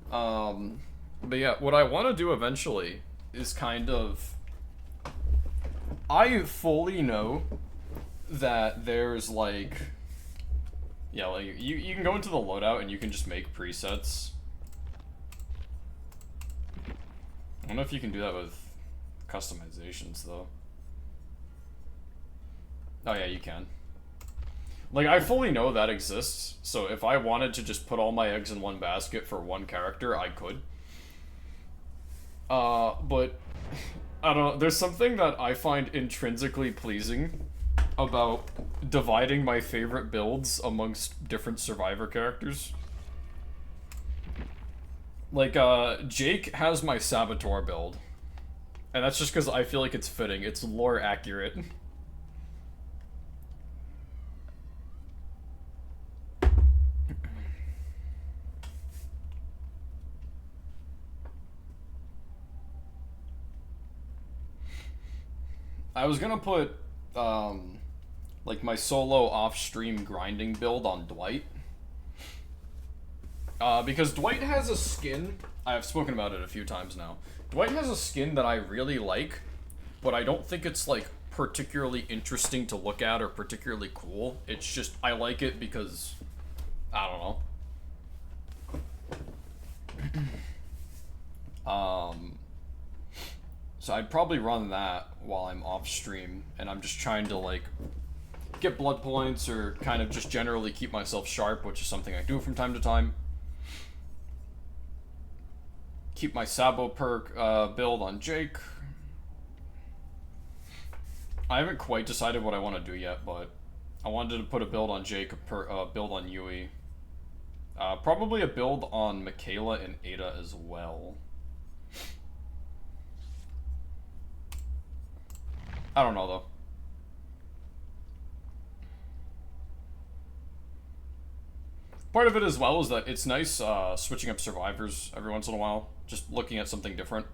But yeah, what I want to do eventually is kind of... I fully know that there's, like... Yeah, like, you can go into the loadout and you can just make presets. I don't know if you can do that with customizations, though. Oh yeah, you can. Like, I fully know that exists, so if I wanted to just put all my eggs in one basket for one character, I could. But... I don't know, there's something that I find intrinsically pleasing about dividing my favorite builds amongst different Survivor characters. Like, Jake has my Saboteur build. And that's just because I feel like it's fitting. It's lore accurate. I was gonna put, like, my solo off-stream grinding build on Dwight. Because Dwight has a skin, I've spoken about it a few times now. Dwight has a skin that I really like, but I don't think it's, like, particularly interesting to look at or particularly cool. It's just, I like it because, I don't know. So I'd probably run that while I'm off stream, and I'm just trying to, like, get blood points or kind of just generally keep myself sharp, which is something I do from time to time. Keep my Sabo perk build on Jake. I haven't quite decided what I want to do yet, but I wanted to put a build on Jake, a build on Yui, Probably a build on Michaela and Ada as well. I don't know, though. Part of it as well is that it's nice switching up survivors every once in a while. Just looking at something different.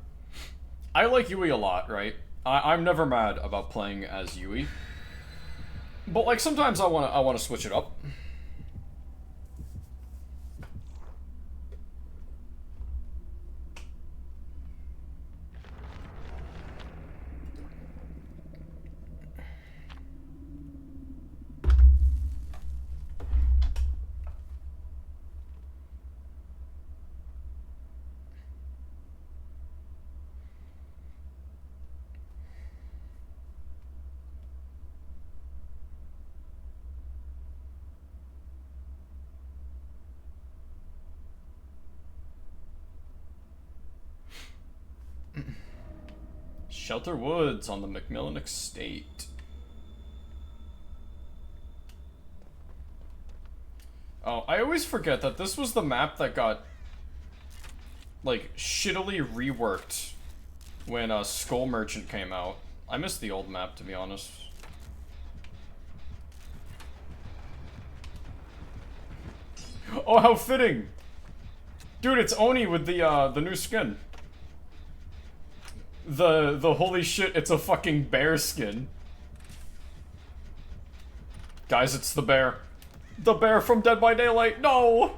I like Yui a lot, right? I'm never mad about playing as Yui. But, like, sometimes I wanna switch it up. Shelter Woods on the Macmillan Estate. Oh, I always forget that this was the map that got, like, shittily reworked when Skull Merchant came out. I missed the old map, to be honest. Oh, how fitting! Dude, it's Oni with the new skin. The holy shit, it's a fucking bear skin. Guys, it's the bear. The bear from Dead by Daylight, no!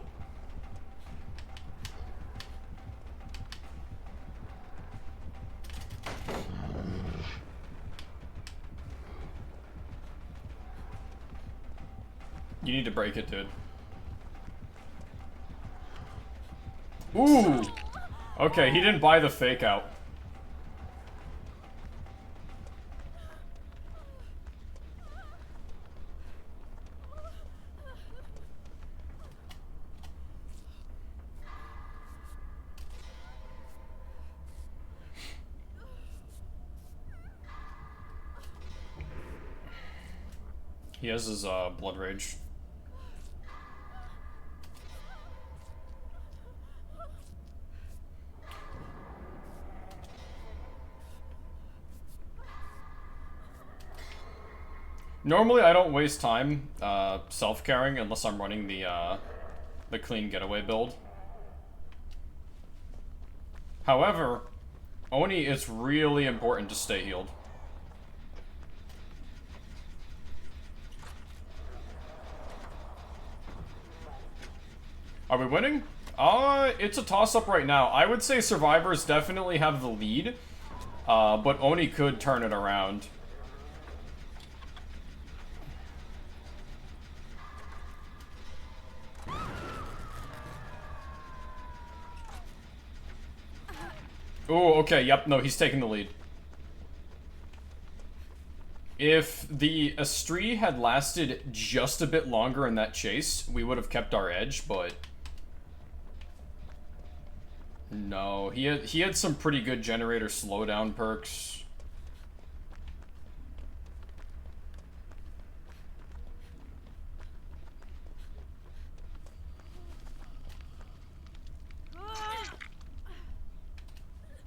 You need to break it, dude. Ooh! Okay, he didn't buy the fake out. He has his blood rage. Normally, I don't waste time self-carrying unless I'm running the clean getaway build. However, Oni, it's really important to stay healed. Are we winning? It's a toss-up right now. I would say survivors definitely have the lead, but Oni could turn it around. Oh, okay, yep, no, he's taking the lead. If the Estrie had lasted just a bit longer in that chase, we would have kept our edge, but... No, he had some pretty good generator slowdown perks.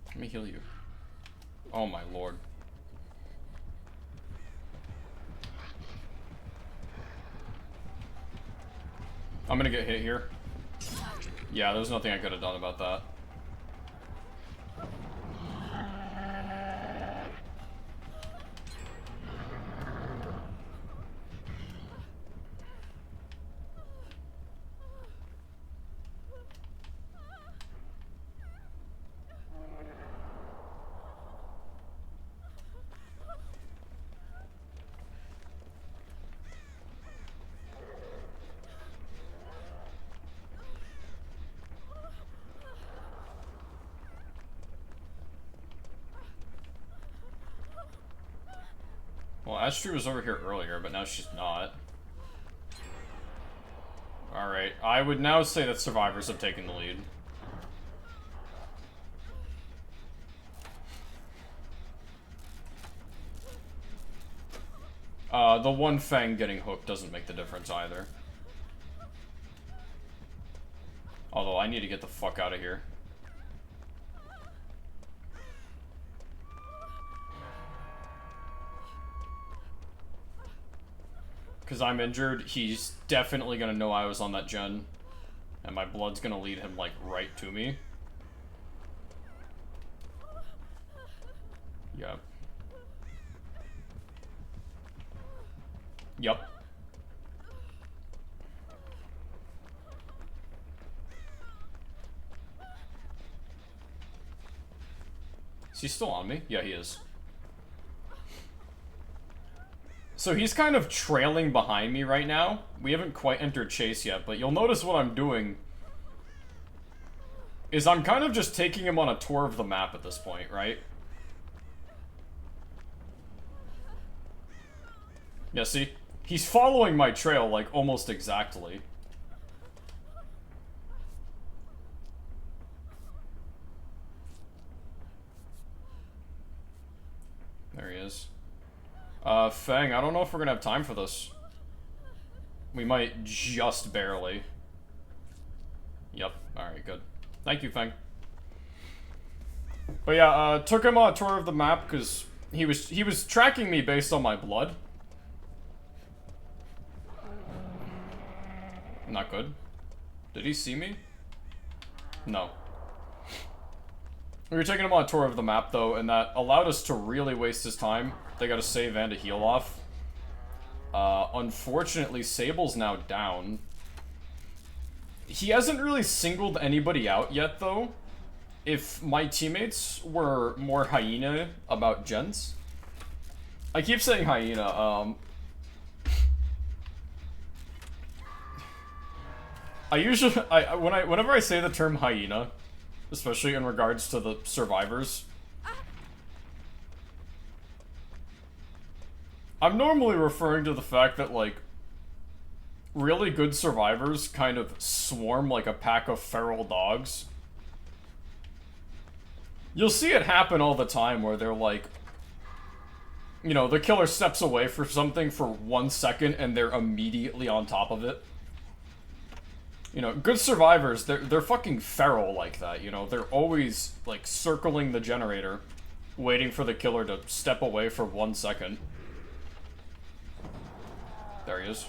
Let me heal you. Oh my lord. I'm gonna get hit here. Yeah, there's nothing I could have done about that. Well, Astrid was over here earlier, but now she's not. Alright, I would now say that survivors have taken the lead. The one Fang getting hooked doesn't make the difference either. Although I need to get the fuck out of here. Because I'm injured, he's definitely gonna know I was on that gen. And my blood's gonna lead him, like, right to me. Yep. Yep. Is he still on me? Yeah, he is. So he's kind of trailing behind me right now. We haven't quite entered chase yet, but you'll notice what I'm doing is I'm kind of just taking him on a tour of the map at this point, right? Yeah, see? He's following my trail, like, almost exactly. There he is. Fang, I don't know if we're gonna have time for this. We might just barely. Yep, alright, good. Thank you, Fang. But yeah, took him on a tour of the map because he was tracking me based on my blood. Not good. Did he see me? No. We were taking him on a tour of the map, though, and that allowed us to really waste his time. They got a save and a heal off. Unfortunately, Sable's now down. He hasn't really singled anybody out yet, though. If my teammates were more hyena about gens... I keep saying hyena, whenever I say the term hyena, especially in regards to the survivors, I'm normally referring to the fact that, like, really good survivors kind of swarm like a pack of feral dogs. You'll see it happen all the time where they're like, you know, the killer steps away for something for 1 second and they're immediately on top of it. You know, good survivors, they're fucking feral like that, you know? They're always, like, circling the generator, waiting for the killer to step away for 1 second. There he is.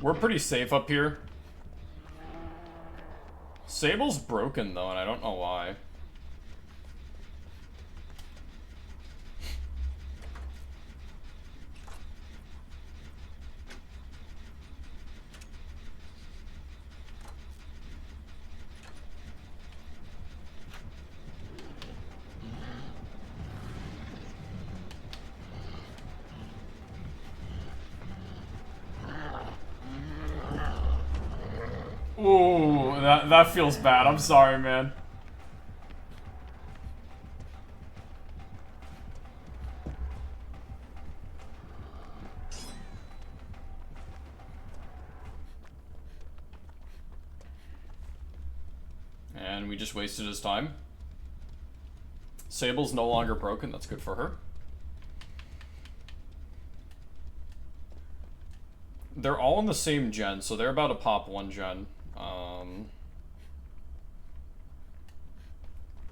We're pretty safe up here. Sable's broken, though, and I don't know why. Ooh, that feels bad. I'm sorry, man. And we just wasted his time. Sable's no longer broken. That's good for her. They're all in the same gen, so they're about to pop 1 gen.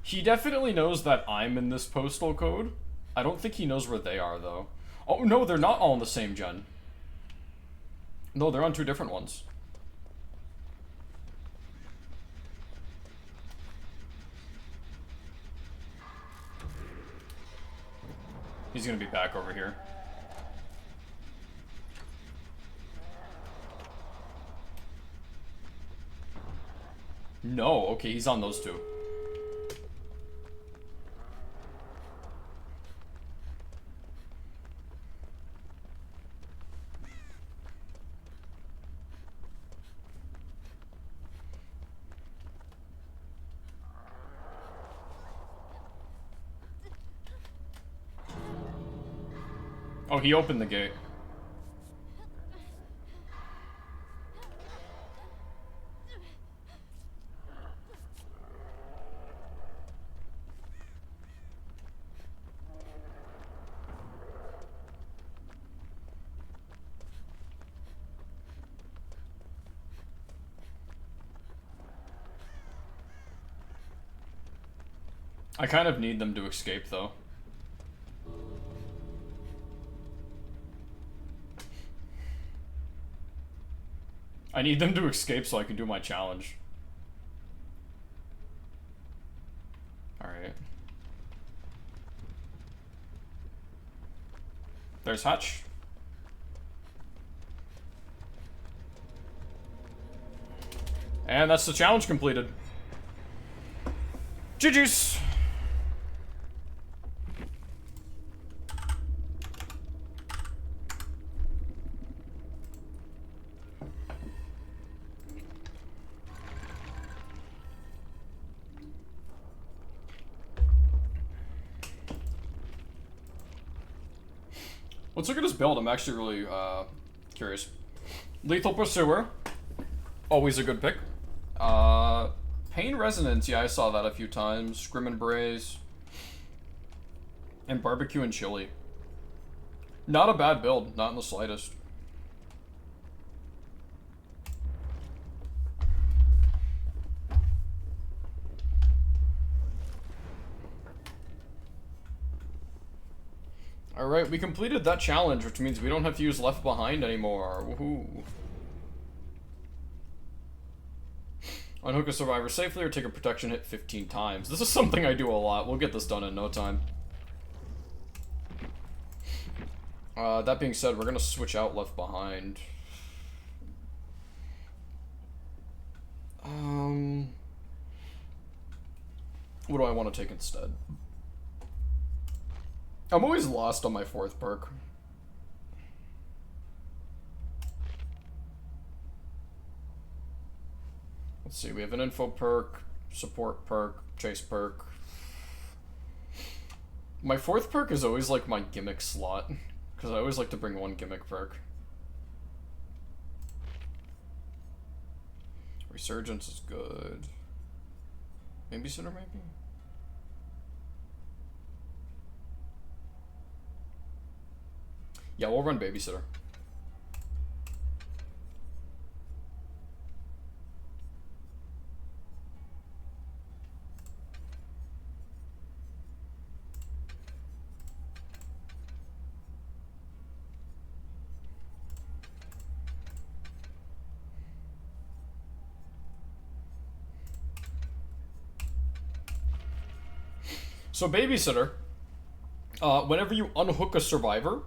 He definitely knows that I'm in this postal code. I don't think he knows where they are, though. Oh, no, they're not all in the same gen. No, they're on 2 different ones. He's gonna be back over here. No, okay, he's on those 2. Oh, he opened the gate. I kind of need them to escape, though. I need them to escape so I can do my challenge. Alright. There's Hutch. And that's the challenge completed. GG's! Let's look at his build. I'm actually really curious. Lethal Pursuer. Always a good pick. Pain Resonance. Yeah, I saw that a few times. Scrim and Braze. And Barbecue and Chili. Not a bad build. Not in the slightest. Alright, we completed that challenge, which means we don't have to use Left Behind anymore. Woohoo. Unhook a survivor safely or take a protection hit 15 times. This is something I do a lot. We'll get this done in no time. That being said, we're gonna switch out Left Behind. What do I want to take instead? I'm always lost on my 4th perk. Let's see, we have an info perk, support perk, chase perk. My 4th perk is always like my gimmick slot, because I always like to bring one gimmick perk. Resurgence is good. Babysitter maybe? Yeah, we'll run Babysitter. So Babysitter, whenever you unhook a survivor,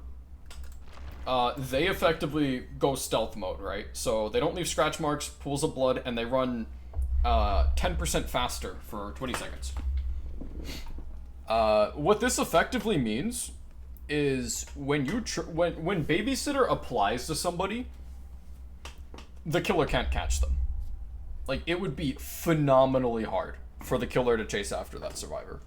they effectively go stealth mode, right? So they don't leave scratch marks, pools of blood, and they run 10% faster for 20 seconds. What this effectively means is when Babysitter applies to somebody, the killer can't catch them. Like, it would be phenomenally hard for the killer to chase after that survivor.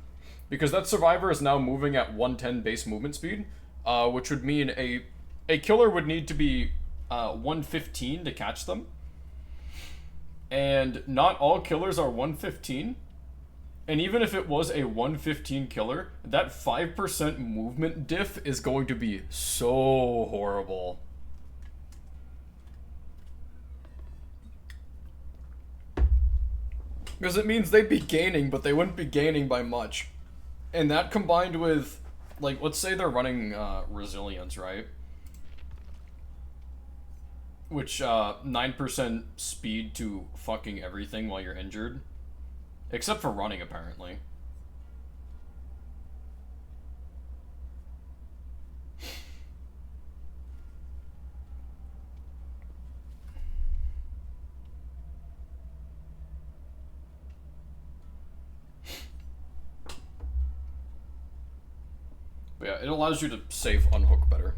Because that survivor is now moving at 110 base movement speed, which would mean a killer would need to be 115 to catch them. And not all killers are 115. And even if it was a 115 killer, that 5% movement diff is going to be so horrible. Because it means they'd be gaining, but they wouldn't be gaining by much. And that combined with, like, let's say they're running resilience, right? Which, 9% speed to fucking everything while you're injured. Except for running, apparently. But yeah, it allows you to safe unhook better.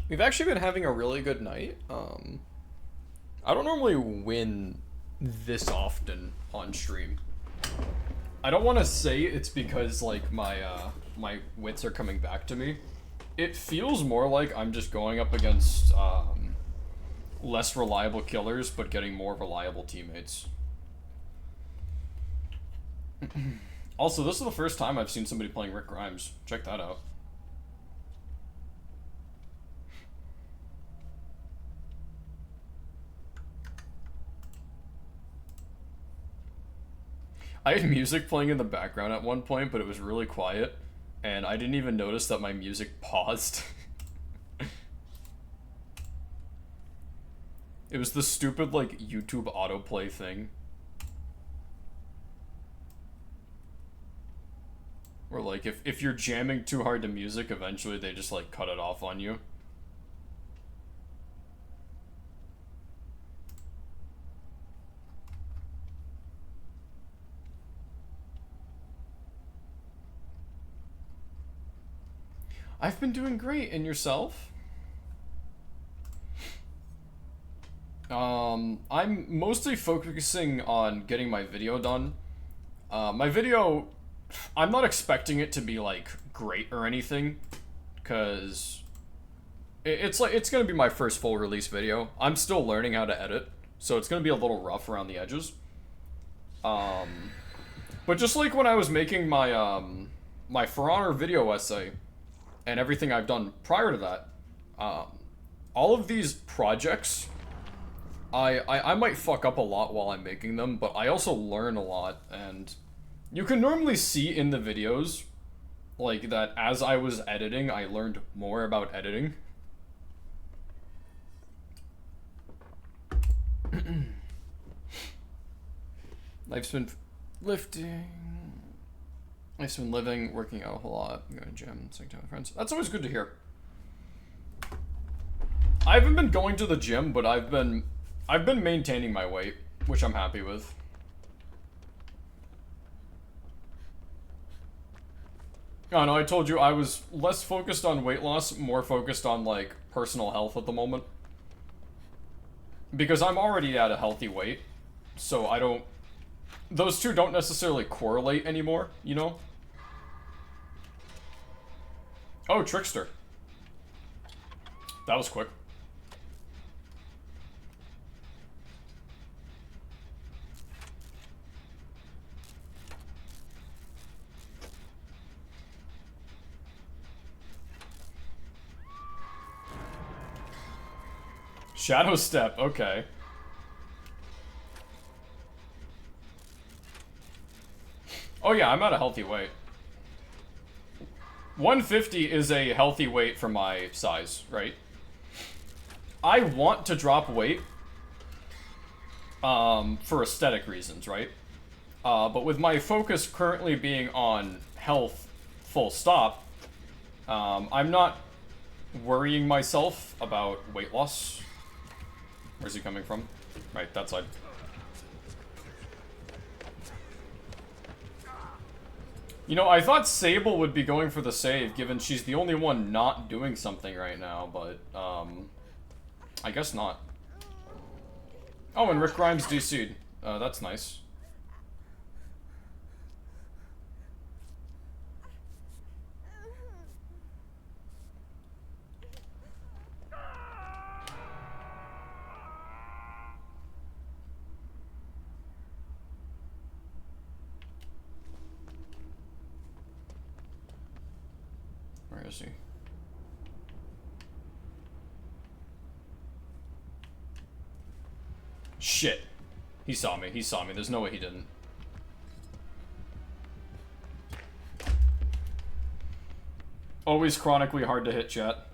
We've actually been having a really good night. I don't normally win this often on stream. I don't want to say it's because like my wits are coming back to me. It feels more like I'm just going up against less reliable killers, but getting more reliable teammates. Also, this is the first time I've seen somebody playing Rick Grimes. Check that out. I had music playing in the background at one point, but it was really quiet, and I didn't even notice that my music paused. It was the stupid, like, YouTube autoplay thing. Where, like, if you're jamming too hard to music, eventually they just, like, cut it off on you. I've been doing great, and yourself? I'm mostly focusing on getting my video done. My video, I'm not expecting it to be, like, great or anything, because it's gonna be my first full release video. I'm still learning how to edit, so it's gonna be a little rough around the edges. But just like when I was making my, my For Honor video essay, and everything I've done prior to that, all of these projects, I might fuck up a lot while I'm making them, but I also learn a lot, and you can normally see in the videos, like, that as I was editing, I learned more about editing. Life's been lifting. Life's been living, working out a whole lot, going to gym, spending time with friends. That's always good to hear. I haven't been going to the gym, but I've been maintaining my weight, which I'm happy with. Oh no, I told you I was less focused on weight loss, more focused on, like, personal health at the moment. Because I'm already at a healthy weight, so I don't... Those two don't necessarily correlate anymore, you know? Oh, Trickster. That was quick. Shadow Step, okay. Oh yeah, I'm at a healthy weight. 150 is a healthy weight for my size, right? I want to drop weight for aesthetic reasons, right? But with my focus currently being on health, full stop, I'm not worrying myself about weight loss. Where's he coming from? Right, that side. You know, I thought Sable would be going for the save, given she's the only one not doing something right now, but, I guess not. Oh, and Rick Grimes DC'd. That's nice. Where is he? Shit. He saw me. He saw me. There's no way he didn't. Always chronically hard to hit, chat.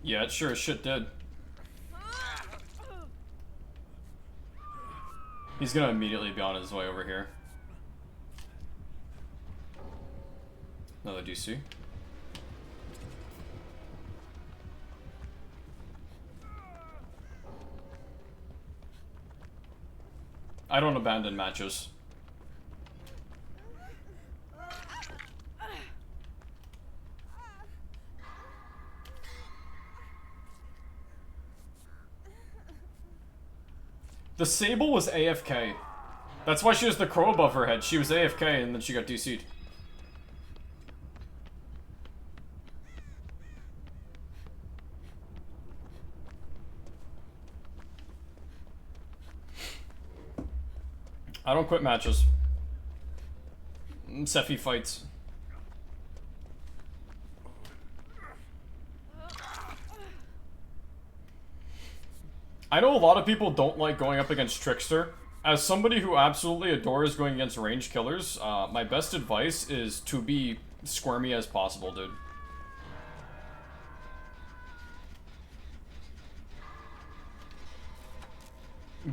Yeah, it sure as shit did. He's gonna immediately be on his way over here. Another DC. I don't abandon matches. The Sable was AFK. That's why she has the crow above her head. She was AFK and then she got DC'd. I don't quit matches. Sephi fights. I know a lot of people don't like going up against Trickster. As somebody who absolutely adores going against ranged killers, my best advice is to be squirmy as possible, dude.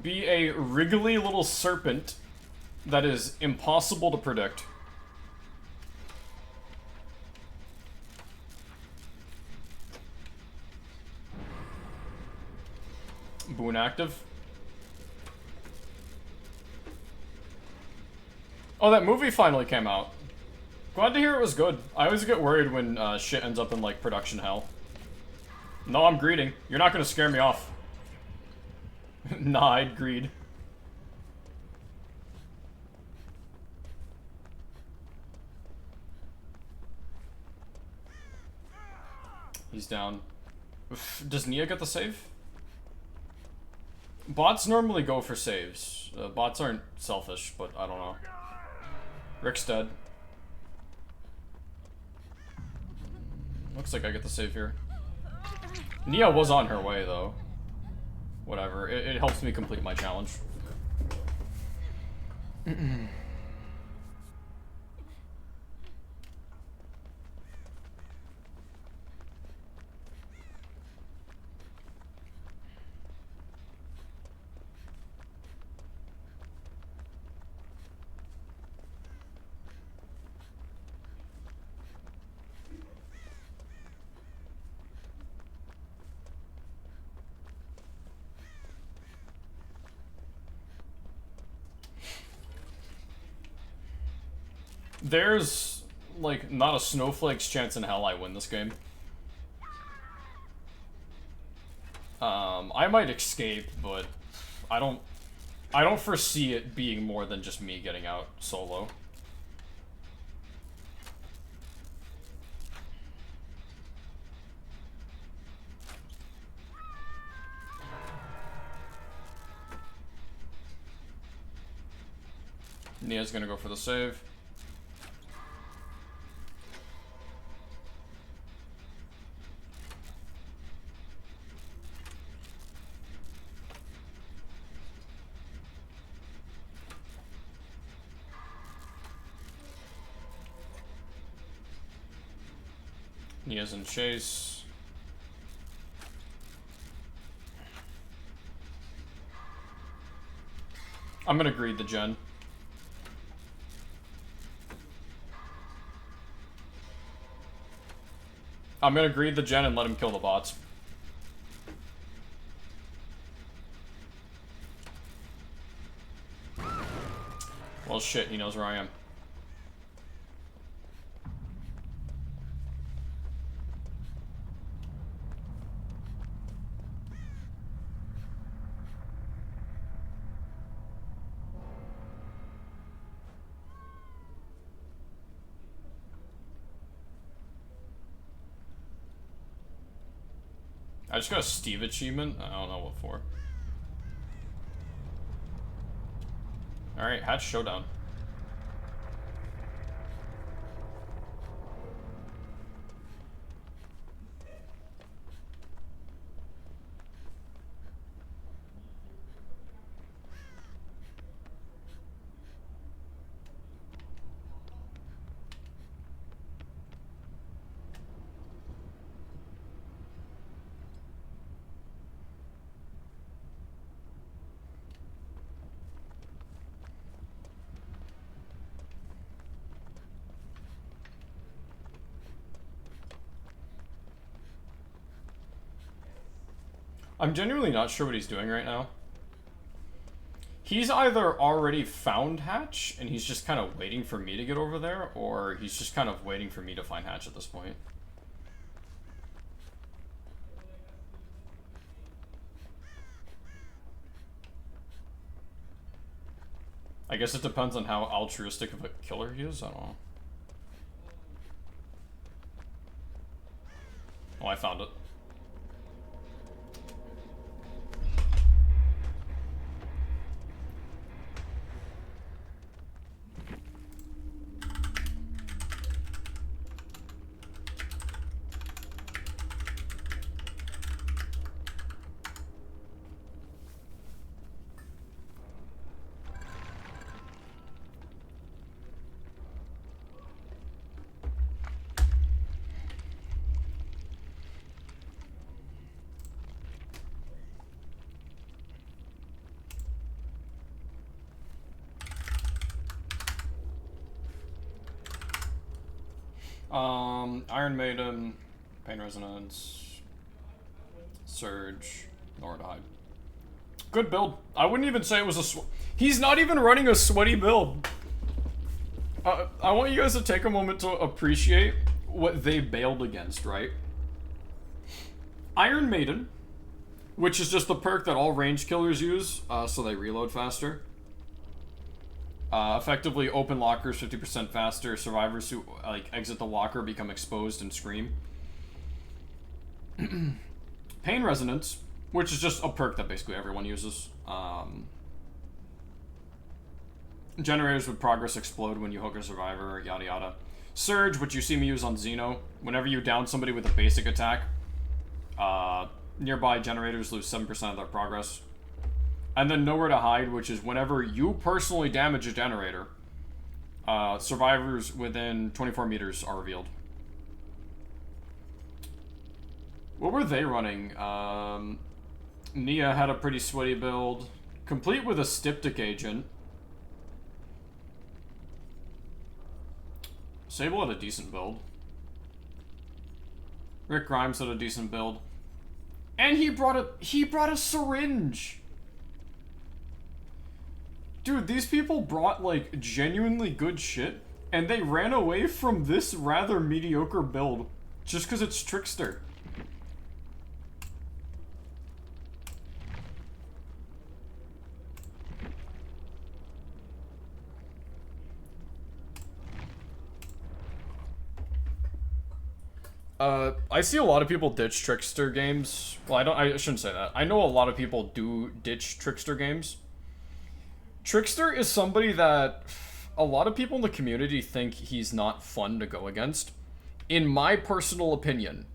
Be a wriggly little serpent that is impossible to predict. Boon active. Oh, that movie finally came out. Glad to hear it was good. I always get worried when shit ends up in, like, production hell. No, I'm greeting. You're not gonna scare me off. Nah, I'd greed. He's down. Does Nia get the save? Bots normally go for saves. Bots aren't selfish, but I don't know. Rick's dead. Looks like I get the save here. Nia was on her way, though. Whatever. It helps me complete my challenge. There's, like, not a snowflake's chance in hell I win this game. I might escape, but I don't foresee it being more than just me getting out solo. Nia's gonna go for the save. Nia's in chase. I'm gonna greed the gen. I'm gonna greed the gen and let him kill the bots. Well, shit, he knows where I am. I just got a Steve achievement. I don't know what for. Alright, Hatch Showdown. I'm genuinely not sure what he's doing right now. He's either already found Hatch, and he's just kind of waiting for me to get over there, or he's just kind of waiting for me to find Hatch at this point. I guess it depends on how altruistic of a killer he is, I don't know. Oh, I found it. Iron Maiden, Pain Resonance, Surge, nor to hide. Good build. I wouldn't even say it was a he's not even running a sweaty build. I want you guys to take a moment to appreciate what they bailed against, right? Iron Maiden, which is just the perk that all ranged killers use, so they reload faster. Effectively, open lockers 50% faster. Survivors who like exit the locker become exposed and scream. Pain Resonance, which is just a perk that basically everyone uses. Generators with progress explode when you hook a survivor, yada yada. Surge, which you see me use on Xeno. Whenever you down somebody with a basic attack, nearby generators lose 7% of their progress. And then Nowhere to Hide, which is whenever you personally damage a generator, survivors within 24 meters are revealed. What were they running? Nia had a pretty sweaty build, complete with a Styptic agent. Sable had a decent build. Rick Grimes had a decent build. And he brought a syringe! Dude, these people brought, like, genuinely good shit, and they ran away from this rather mediocre build just because it's Trickster. I see a lot of people ditch Trickster games. Well, I shouldn't say that. I know a lot of people do ditch Trickster games. Trickster is somebody that a lot of people in the community think he's not fun to go against. In my personal opinion,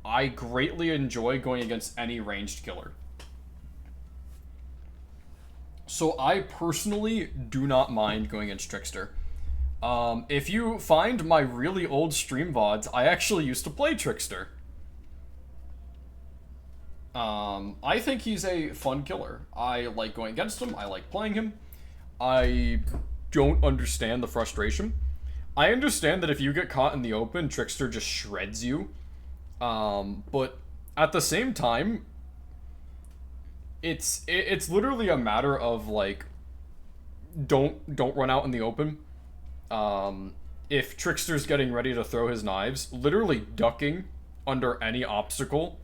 I greatly enjoy going against any ranged killer. So I personally do not mind going against Trickster. If you find my really old stream VODs, I actually used to play Trickster. I think he's a fun killer. I like going against him. I like playing him. I don't understand the frustration. I understand that if you get caught in the open, Trickster just shreds you. But at the same time, it's literally a matter of like, don't run out in the open. If Trickster's getting ready to throw his knives, literally ducking under any obstacle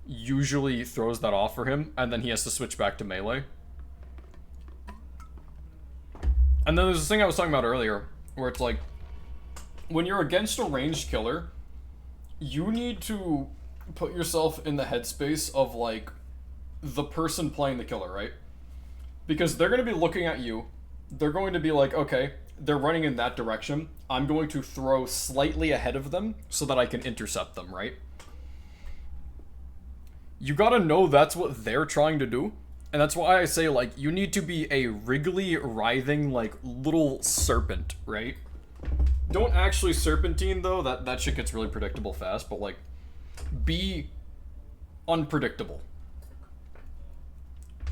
usually throws that off for him, and then he has to switch back to melee. And then there's this thing I was talking about earlier, where it's like, when you're against a ranged killer, you need to put yourself in the headspace of, like, the person playing the killer, right? Because they're going to be looking at you, they're going to be like, okay, they're running in that direction, I'm going to throw slightly ahead of them so that I can intercept them, right? You gotta know that's what they're trying to do. And that's why I say, like, you need to be a wriggly, writhing, like, little serpent, right? Don't actually serpentine, though. That shit gets really predictable fast. But, like, be unpredictable.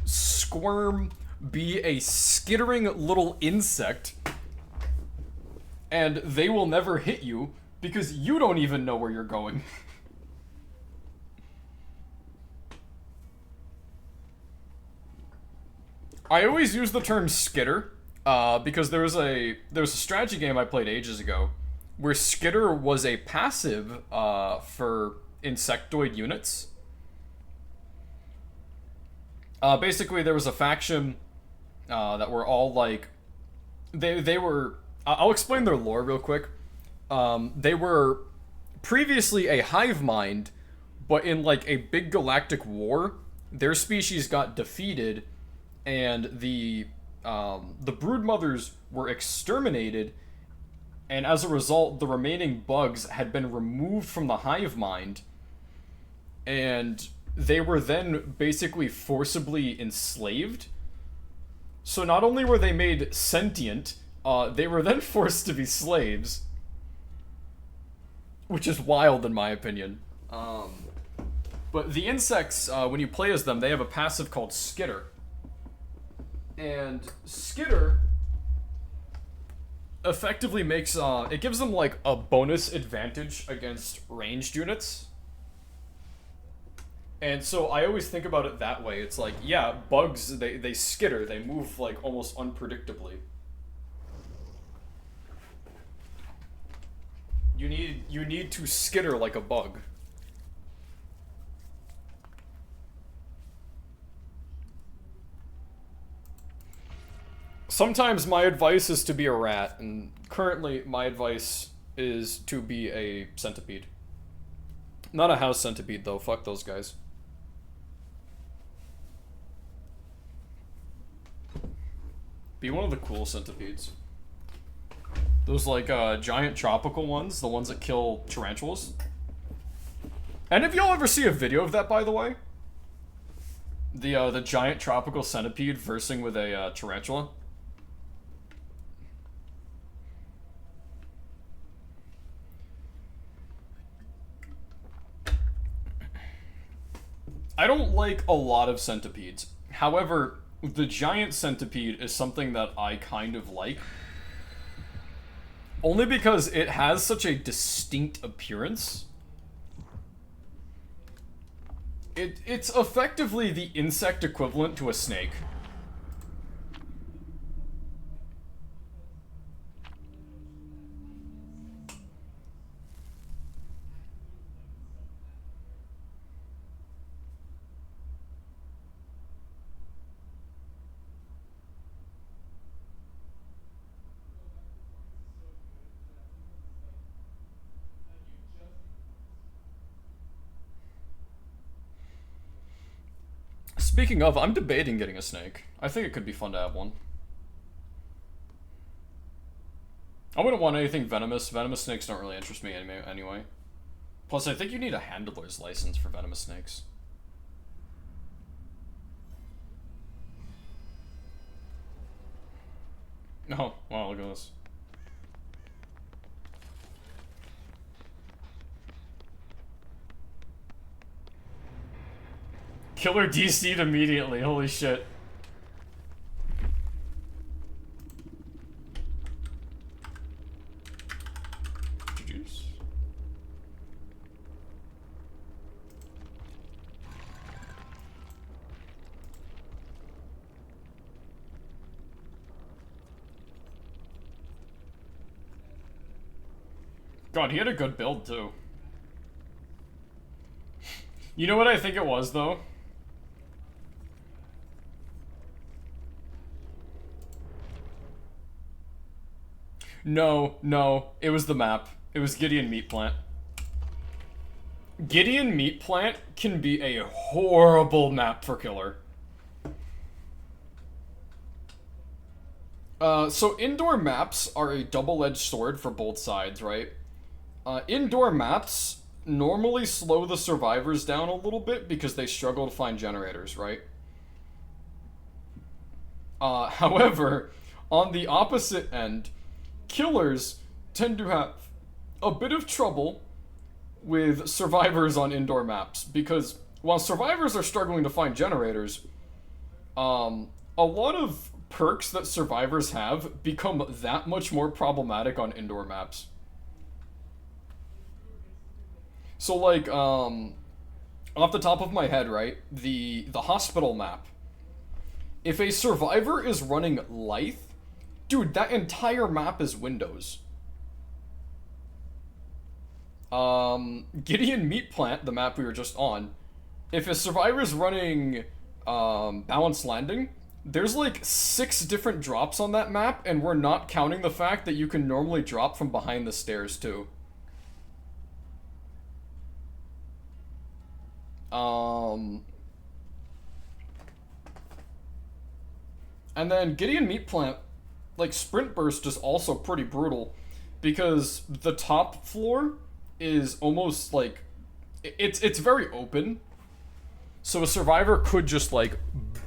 Squirm. Be a skittering little insect. And they will never hit you because you don't even know where you're going. I always use the term skitter, because there was a strategy game I played ages ago, where skitter was a passive for insectoid units. Basically, there was a faction that were all like, they were. I'll explain their lore real quick. They were previously a hive mind, but in like a big galactic war, their species got defeated, and the brood mothers were exterminated, and as a result, the remaining bugs had been removed from the hive mind, and they were then basically forcibly enslaved. So not only were they made sentient, they were then forced to be slaves, which is wild in my opinion. But the insects, when you play as them, they have a passive called Skitter. And Skitter effectively makes, it gives them like a bonus advantage against ranged units. And so I always think about it that way. It's like, yeah, bugs, they skitter, they move like almost unpredictably. You need to skitter like a bug. Sometimes my advice is to be a rat, and currently my advice is to be a centipede. Not a house centipede though, fuck those guys. Be one of the cool centipedes. Those like giant tropical ones, the ones that kill tarantulas. And if y'all ever see a video of that, by the way, the giant tropical centipede versing with a tarantula. I don't like a lot of centipedes. However, the giant centipede is something that I kind of like. Only because it has such a distinct appearance. It's effectively the insect equivalent to a snake. Speaking of, I'm debating getting a snake. I think it could be fun to have one. I wouldn't want anything venomous. Venomous snakes don't really interest me anyway. Plus, I think you need a handler's license for venomous snakes. Oh, wow, look at this. Killer DC'd immediately, holy shit. Juice. God, he had a good build too. You know what I think it was though? No, it was the map. It was Gideon Meat Plant. Gideon Meat Plant can be a horrible map for killer. So indoor maps are a double-edged sword for both sides, right? Indoor maps normally slow the survivors down a little bit because they struggle to find generators, right? However, on the opposite end, killers tend to have a bit of trouble with survivors on indoor maps because while survivors are struggling to find generators, a lot of perks that survivors have become that much more problematic on indoor maps. So like, off the top of my head, right, the hospital map If a survivor is running Lithe, dude, that entire map is windows. Gideon Meat Plant, the map we were just on, if a survivor's running Balanced Landing, there's like 6 different drops on that map, and we're not counting the fact that you can normally drop from behind the stairs too. And then Gideon Meat Plant, like Sprint Burst is also pretty brutal, because the top floor is almost like, it's very open. So a survivor could just like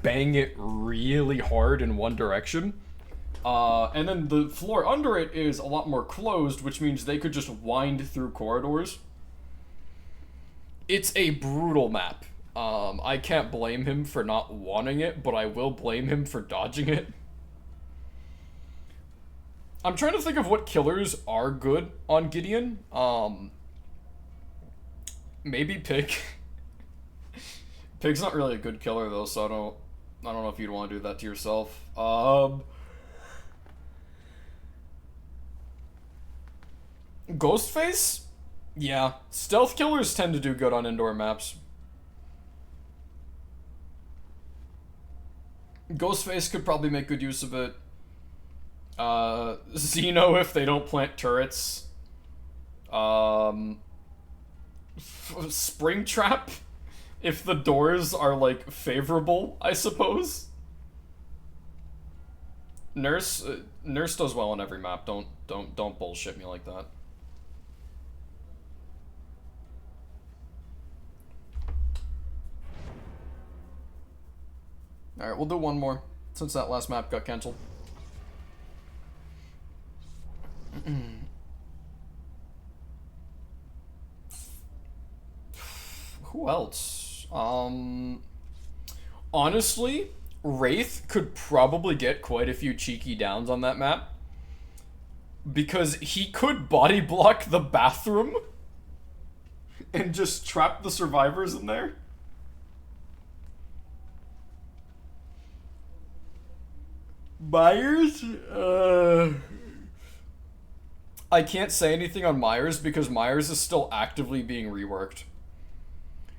bang it really hard in one direction. And then the floor under it is a lot more closed, which means they could just wind through corridors. It's a brutal map. I can't blame him for not wanting it, but I will blame him for dodging it. I'm trying to think of what killers are good on Gideon. Maybe Pig. Pig's not really a good killer though, so I don't know if you'd want to do that to yourself. Ghostface? Yeah, stealth killers tend to do good on indoor maps. Ghostface could probably make good use of it. Xeno if they don't plant turrets. Springtrap if the doors are like favorable, I suppose. Nurse does well on every map. Don't bullshit me like that. Alright, we'll do one more, since that last map got cancelled. Who else? Honestly, Wraith could probably get quite a few cheeky downs on that map. Because he could body block the bathroom and just trap the survivors in there. Myers? I can't say anything on Myers because Myers is still actively being reworked.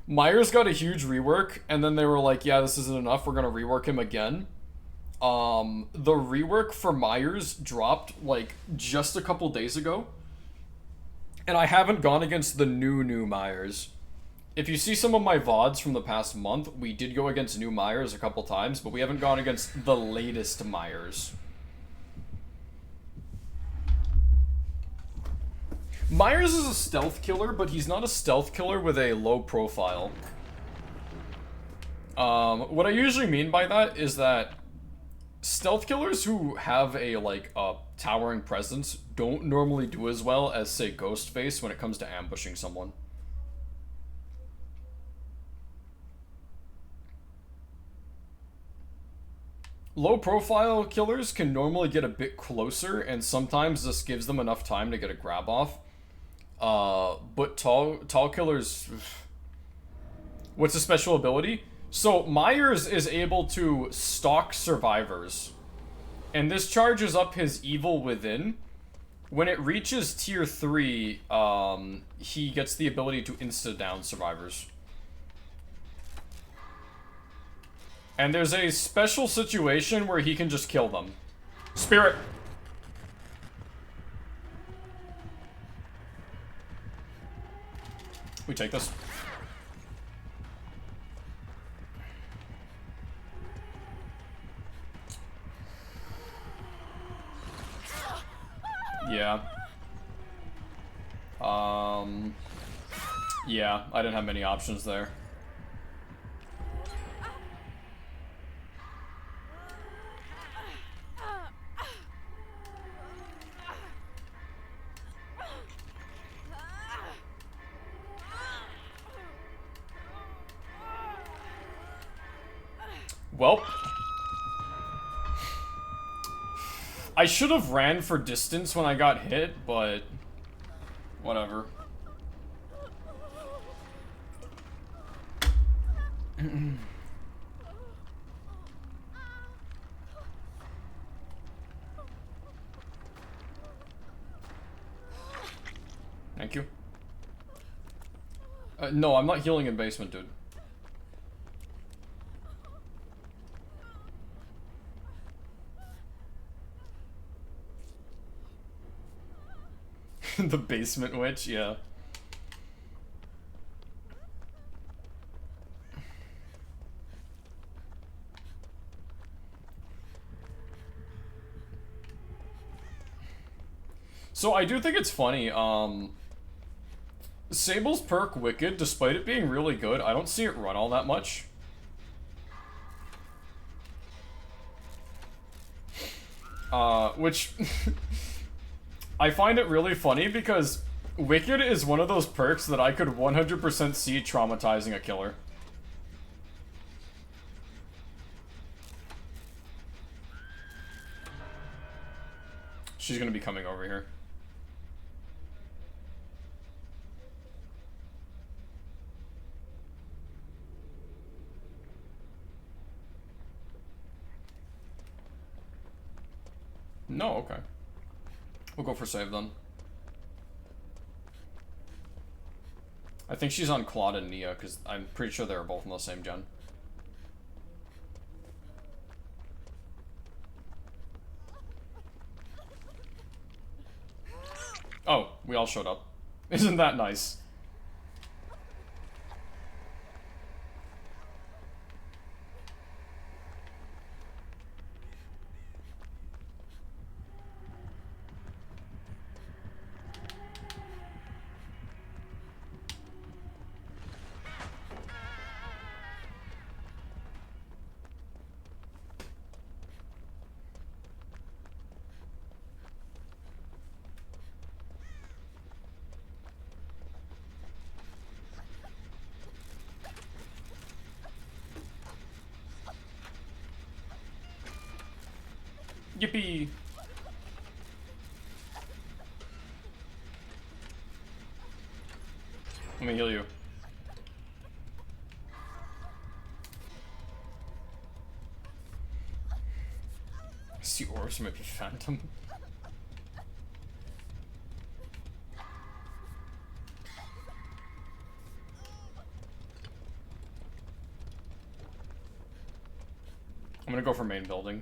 Myers got a huge rework, and then they were like, yeah, this isn't enough, we're gonna rework him again. The rework for Myers dropped, like, just a couple days ago. And I haven't gone against the new Myers. If you see some of my VODs from the past month, we did go against new Myers a couple times, but we haven't gone against the latest Myers. Myers is a stealth killer, but he's not a stealth killer with a low profile. What I usually mean by that is that stealth killers who have a, like, a towering presence don't normally do as well as, say, Ghostface when it comes to ambushing someone. Low-profile killers can normally get a bit closer, and sometimes this gives them enough time to get a grab off. But tall killers... What's a special ability? So, Myers is able to stalk survivors. And this charges up his evil within. When it reaches tier 3, he gets the ability to insta-down survivors. And there's a special situation where he can just kill them. Spirit! We take this. Yeah. Yeah, I didn't have many options there. Well, I should have ran for distance when I got hit, but whatever. Thank you. No, I'm not healing in basement, dude. The basement witch, yeah. So I do think it's funny, Sable's perk Wicked, despite it being really good, I don't see it run all that much. Which I find it really funny because Wicked is one of those perks that I could 100% see traumatizing a killer. She's gonna be coming over here. No, okay. We'll go for save then. I think she's on Claude and Nia, because I'm pretty sure they were both in the same gen. Oh, we all showed up. Isn't that nice? Yippee! Let me heal you. I see orbs might be phantom. I'm gonna go for main building.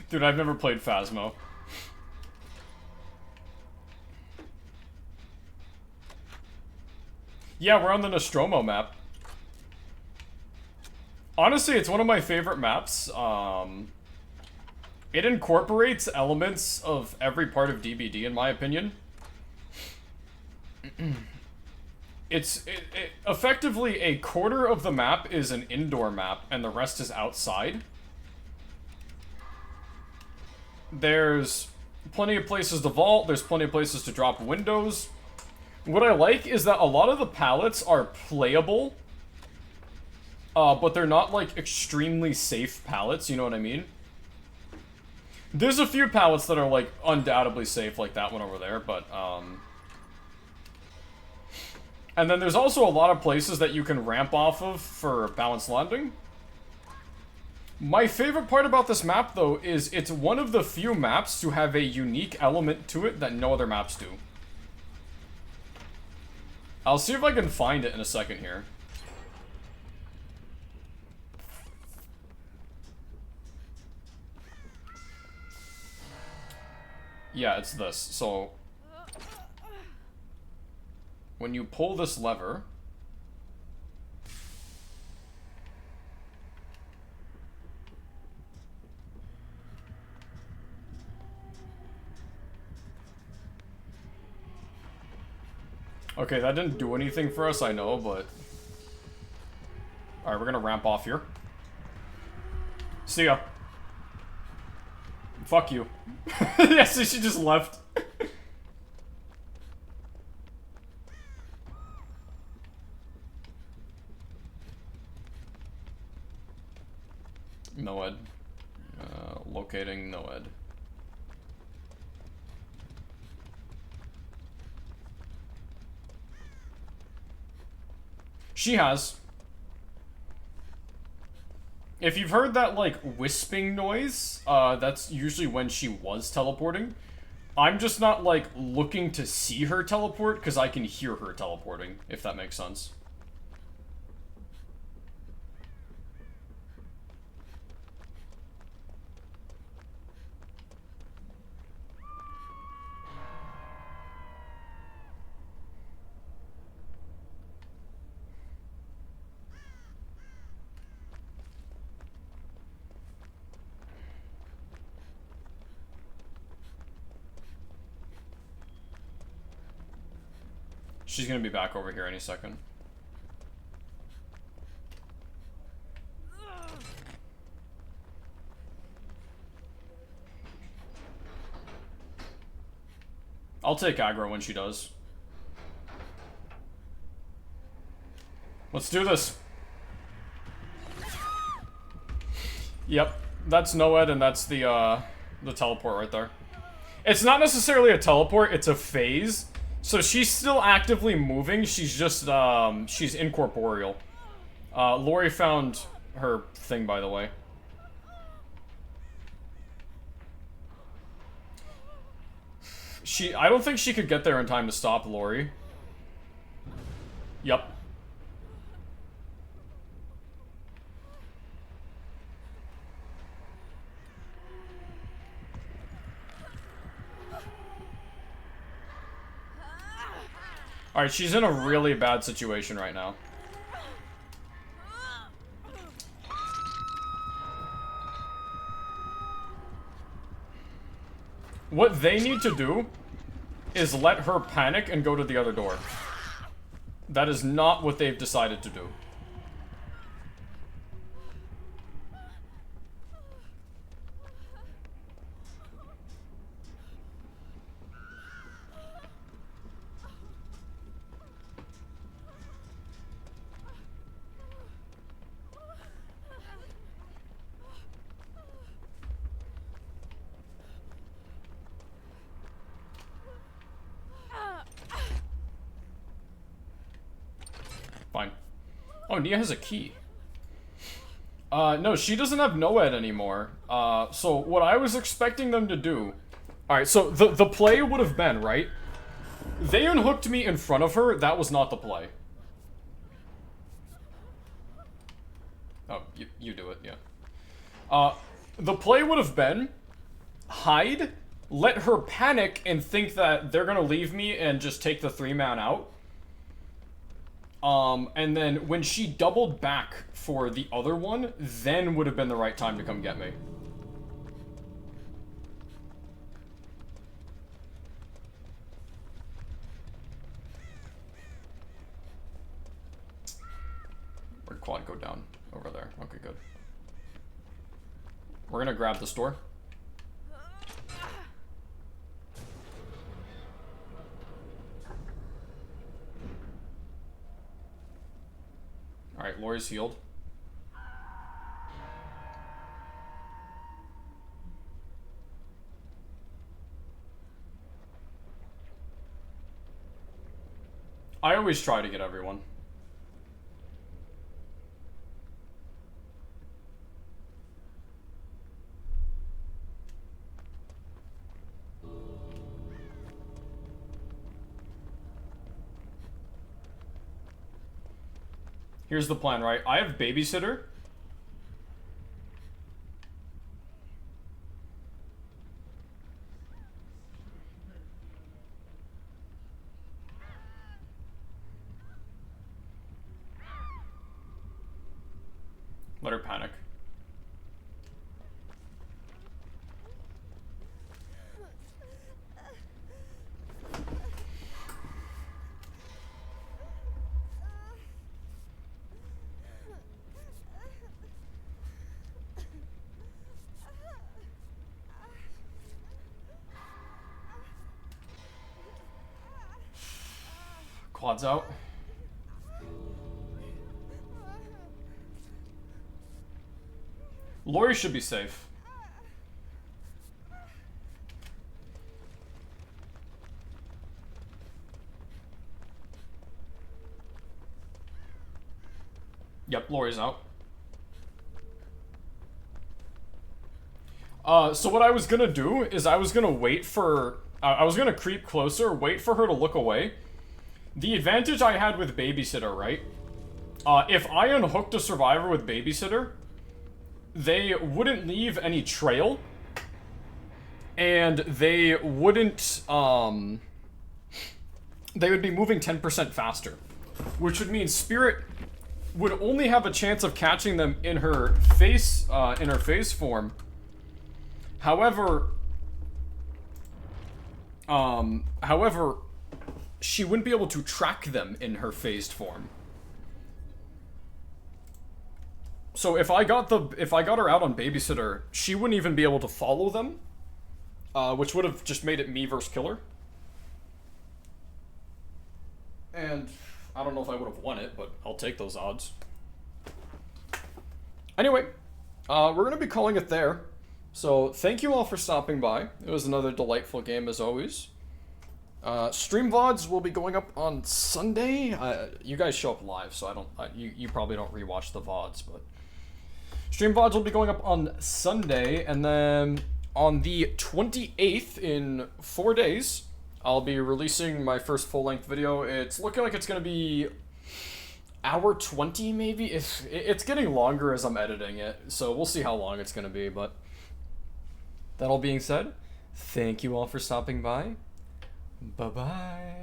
Dude, I've never played Phasmo. Yeah, we're on the Nostromo map. Honestly, it's one of my favorite maps. It incorporates elements of every part of DbD, in my opinion. It's effectively a quarter of the map is an indoor map, and the rest is outside. There's plenty of places to vault, there's plenty of places to drop windows. What I like is that a lot of the pallets are playable, but they're not, like, extremely safe pallets, you know what I mean? There's a few pallets that are, like, undoubtedly safe, like that one over there, but, and then there's also a lot of places that you can ramp off of for balanced landing. My favorite part about this map, though, is it's one of the few maps to have a unique element to it that no other maps do. I'll see if I can find it in a second here. Yeah, it's this. So, when you pull this lever... Okay, that didn't do anything for us, I know, but... Alright, we're gonna ramp off here. See ya. Fuck you. Yes, she just left. Noed. Locating Noed. She has. If you've heard that, like, wisping noise, that's usually when she was teleporting. I'm just not, like, looking to see her teleport, because I can hear her teleporting, if that makes sense. She's gonna be back over here any second. I'll take aggro when she does. Let's do this. Yep, that's Noed, and that's the teleport right there. It's not necessarily a teleport, it's a phase. So she's still actively moving, she's just, she's incorporeal. Lori found her thing, by the way. I don't think she could get there in time to stop Lori. Yep. Alright, she's in a really bad situation right now. What they need to do is let her panic and go to the other door. That is not what they've decided to do. Fine. Oh, Nia has a key. No, she doesn't have Noed anymore. So what I was expecting them to do... Alright, so the play would have been, right? They unhooked me in front of her, that was not the play. Oh, you do it, yeah. The play would have been... hide, let her panic and think that they're gonna leave me and just take the 3-man out. And then when she doubled back for the other one, then would have been the right time to come get me. Where'd quad go down? Over there. Okay, good. We're gonna grab this door. Alright, Lori's healed. I always try to get everyone. Here's the plan, right? I have babysitter. Let her panic. Quad's out. Lori should be safe. Yep, Lori's out. So what I was gonna do is I was gonna wait for... I was gonna creep closer, wait for her to look away. The advantage I had with Babysitter, right? If I unhooked a survivor with Babysitter, they wouldn't leave any trail. And they wouldn't, they would be moving 10% faster. Which would mean Spirit would only have a chance of catching them in her face form. However, she wouldn't be able to track them in her phased form. So if I got her out on Babysitter, she wouldn't even be able to follow them, which would have just made it me versus killer. And I don't know if I would have won it, but I'll take those odds. Anyway, we're gonna be calling it there. So thank you all for stopping by. It was another delightful game as always. Stream VODs will be going up on Sunday. You guys show up live, so I don't. You probably don't rewatch the VODs, but stream VODs will be going up on Sunday, and then on the 28th, in 4 days, I'll be releasing my first full-length video. It's looking like it's gonna be hour 20, maybe. It's getting longer as I'm editing it, so we'll see how long it's gonna be. But that all being said, thank you all for stopping by. Bye-bye.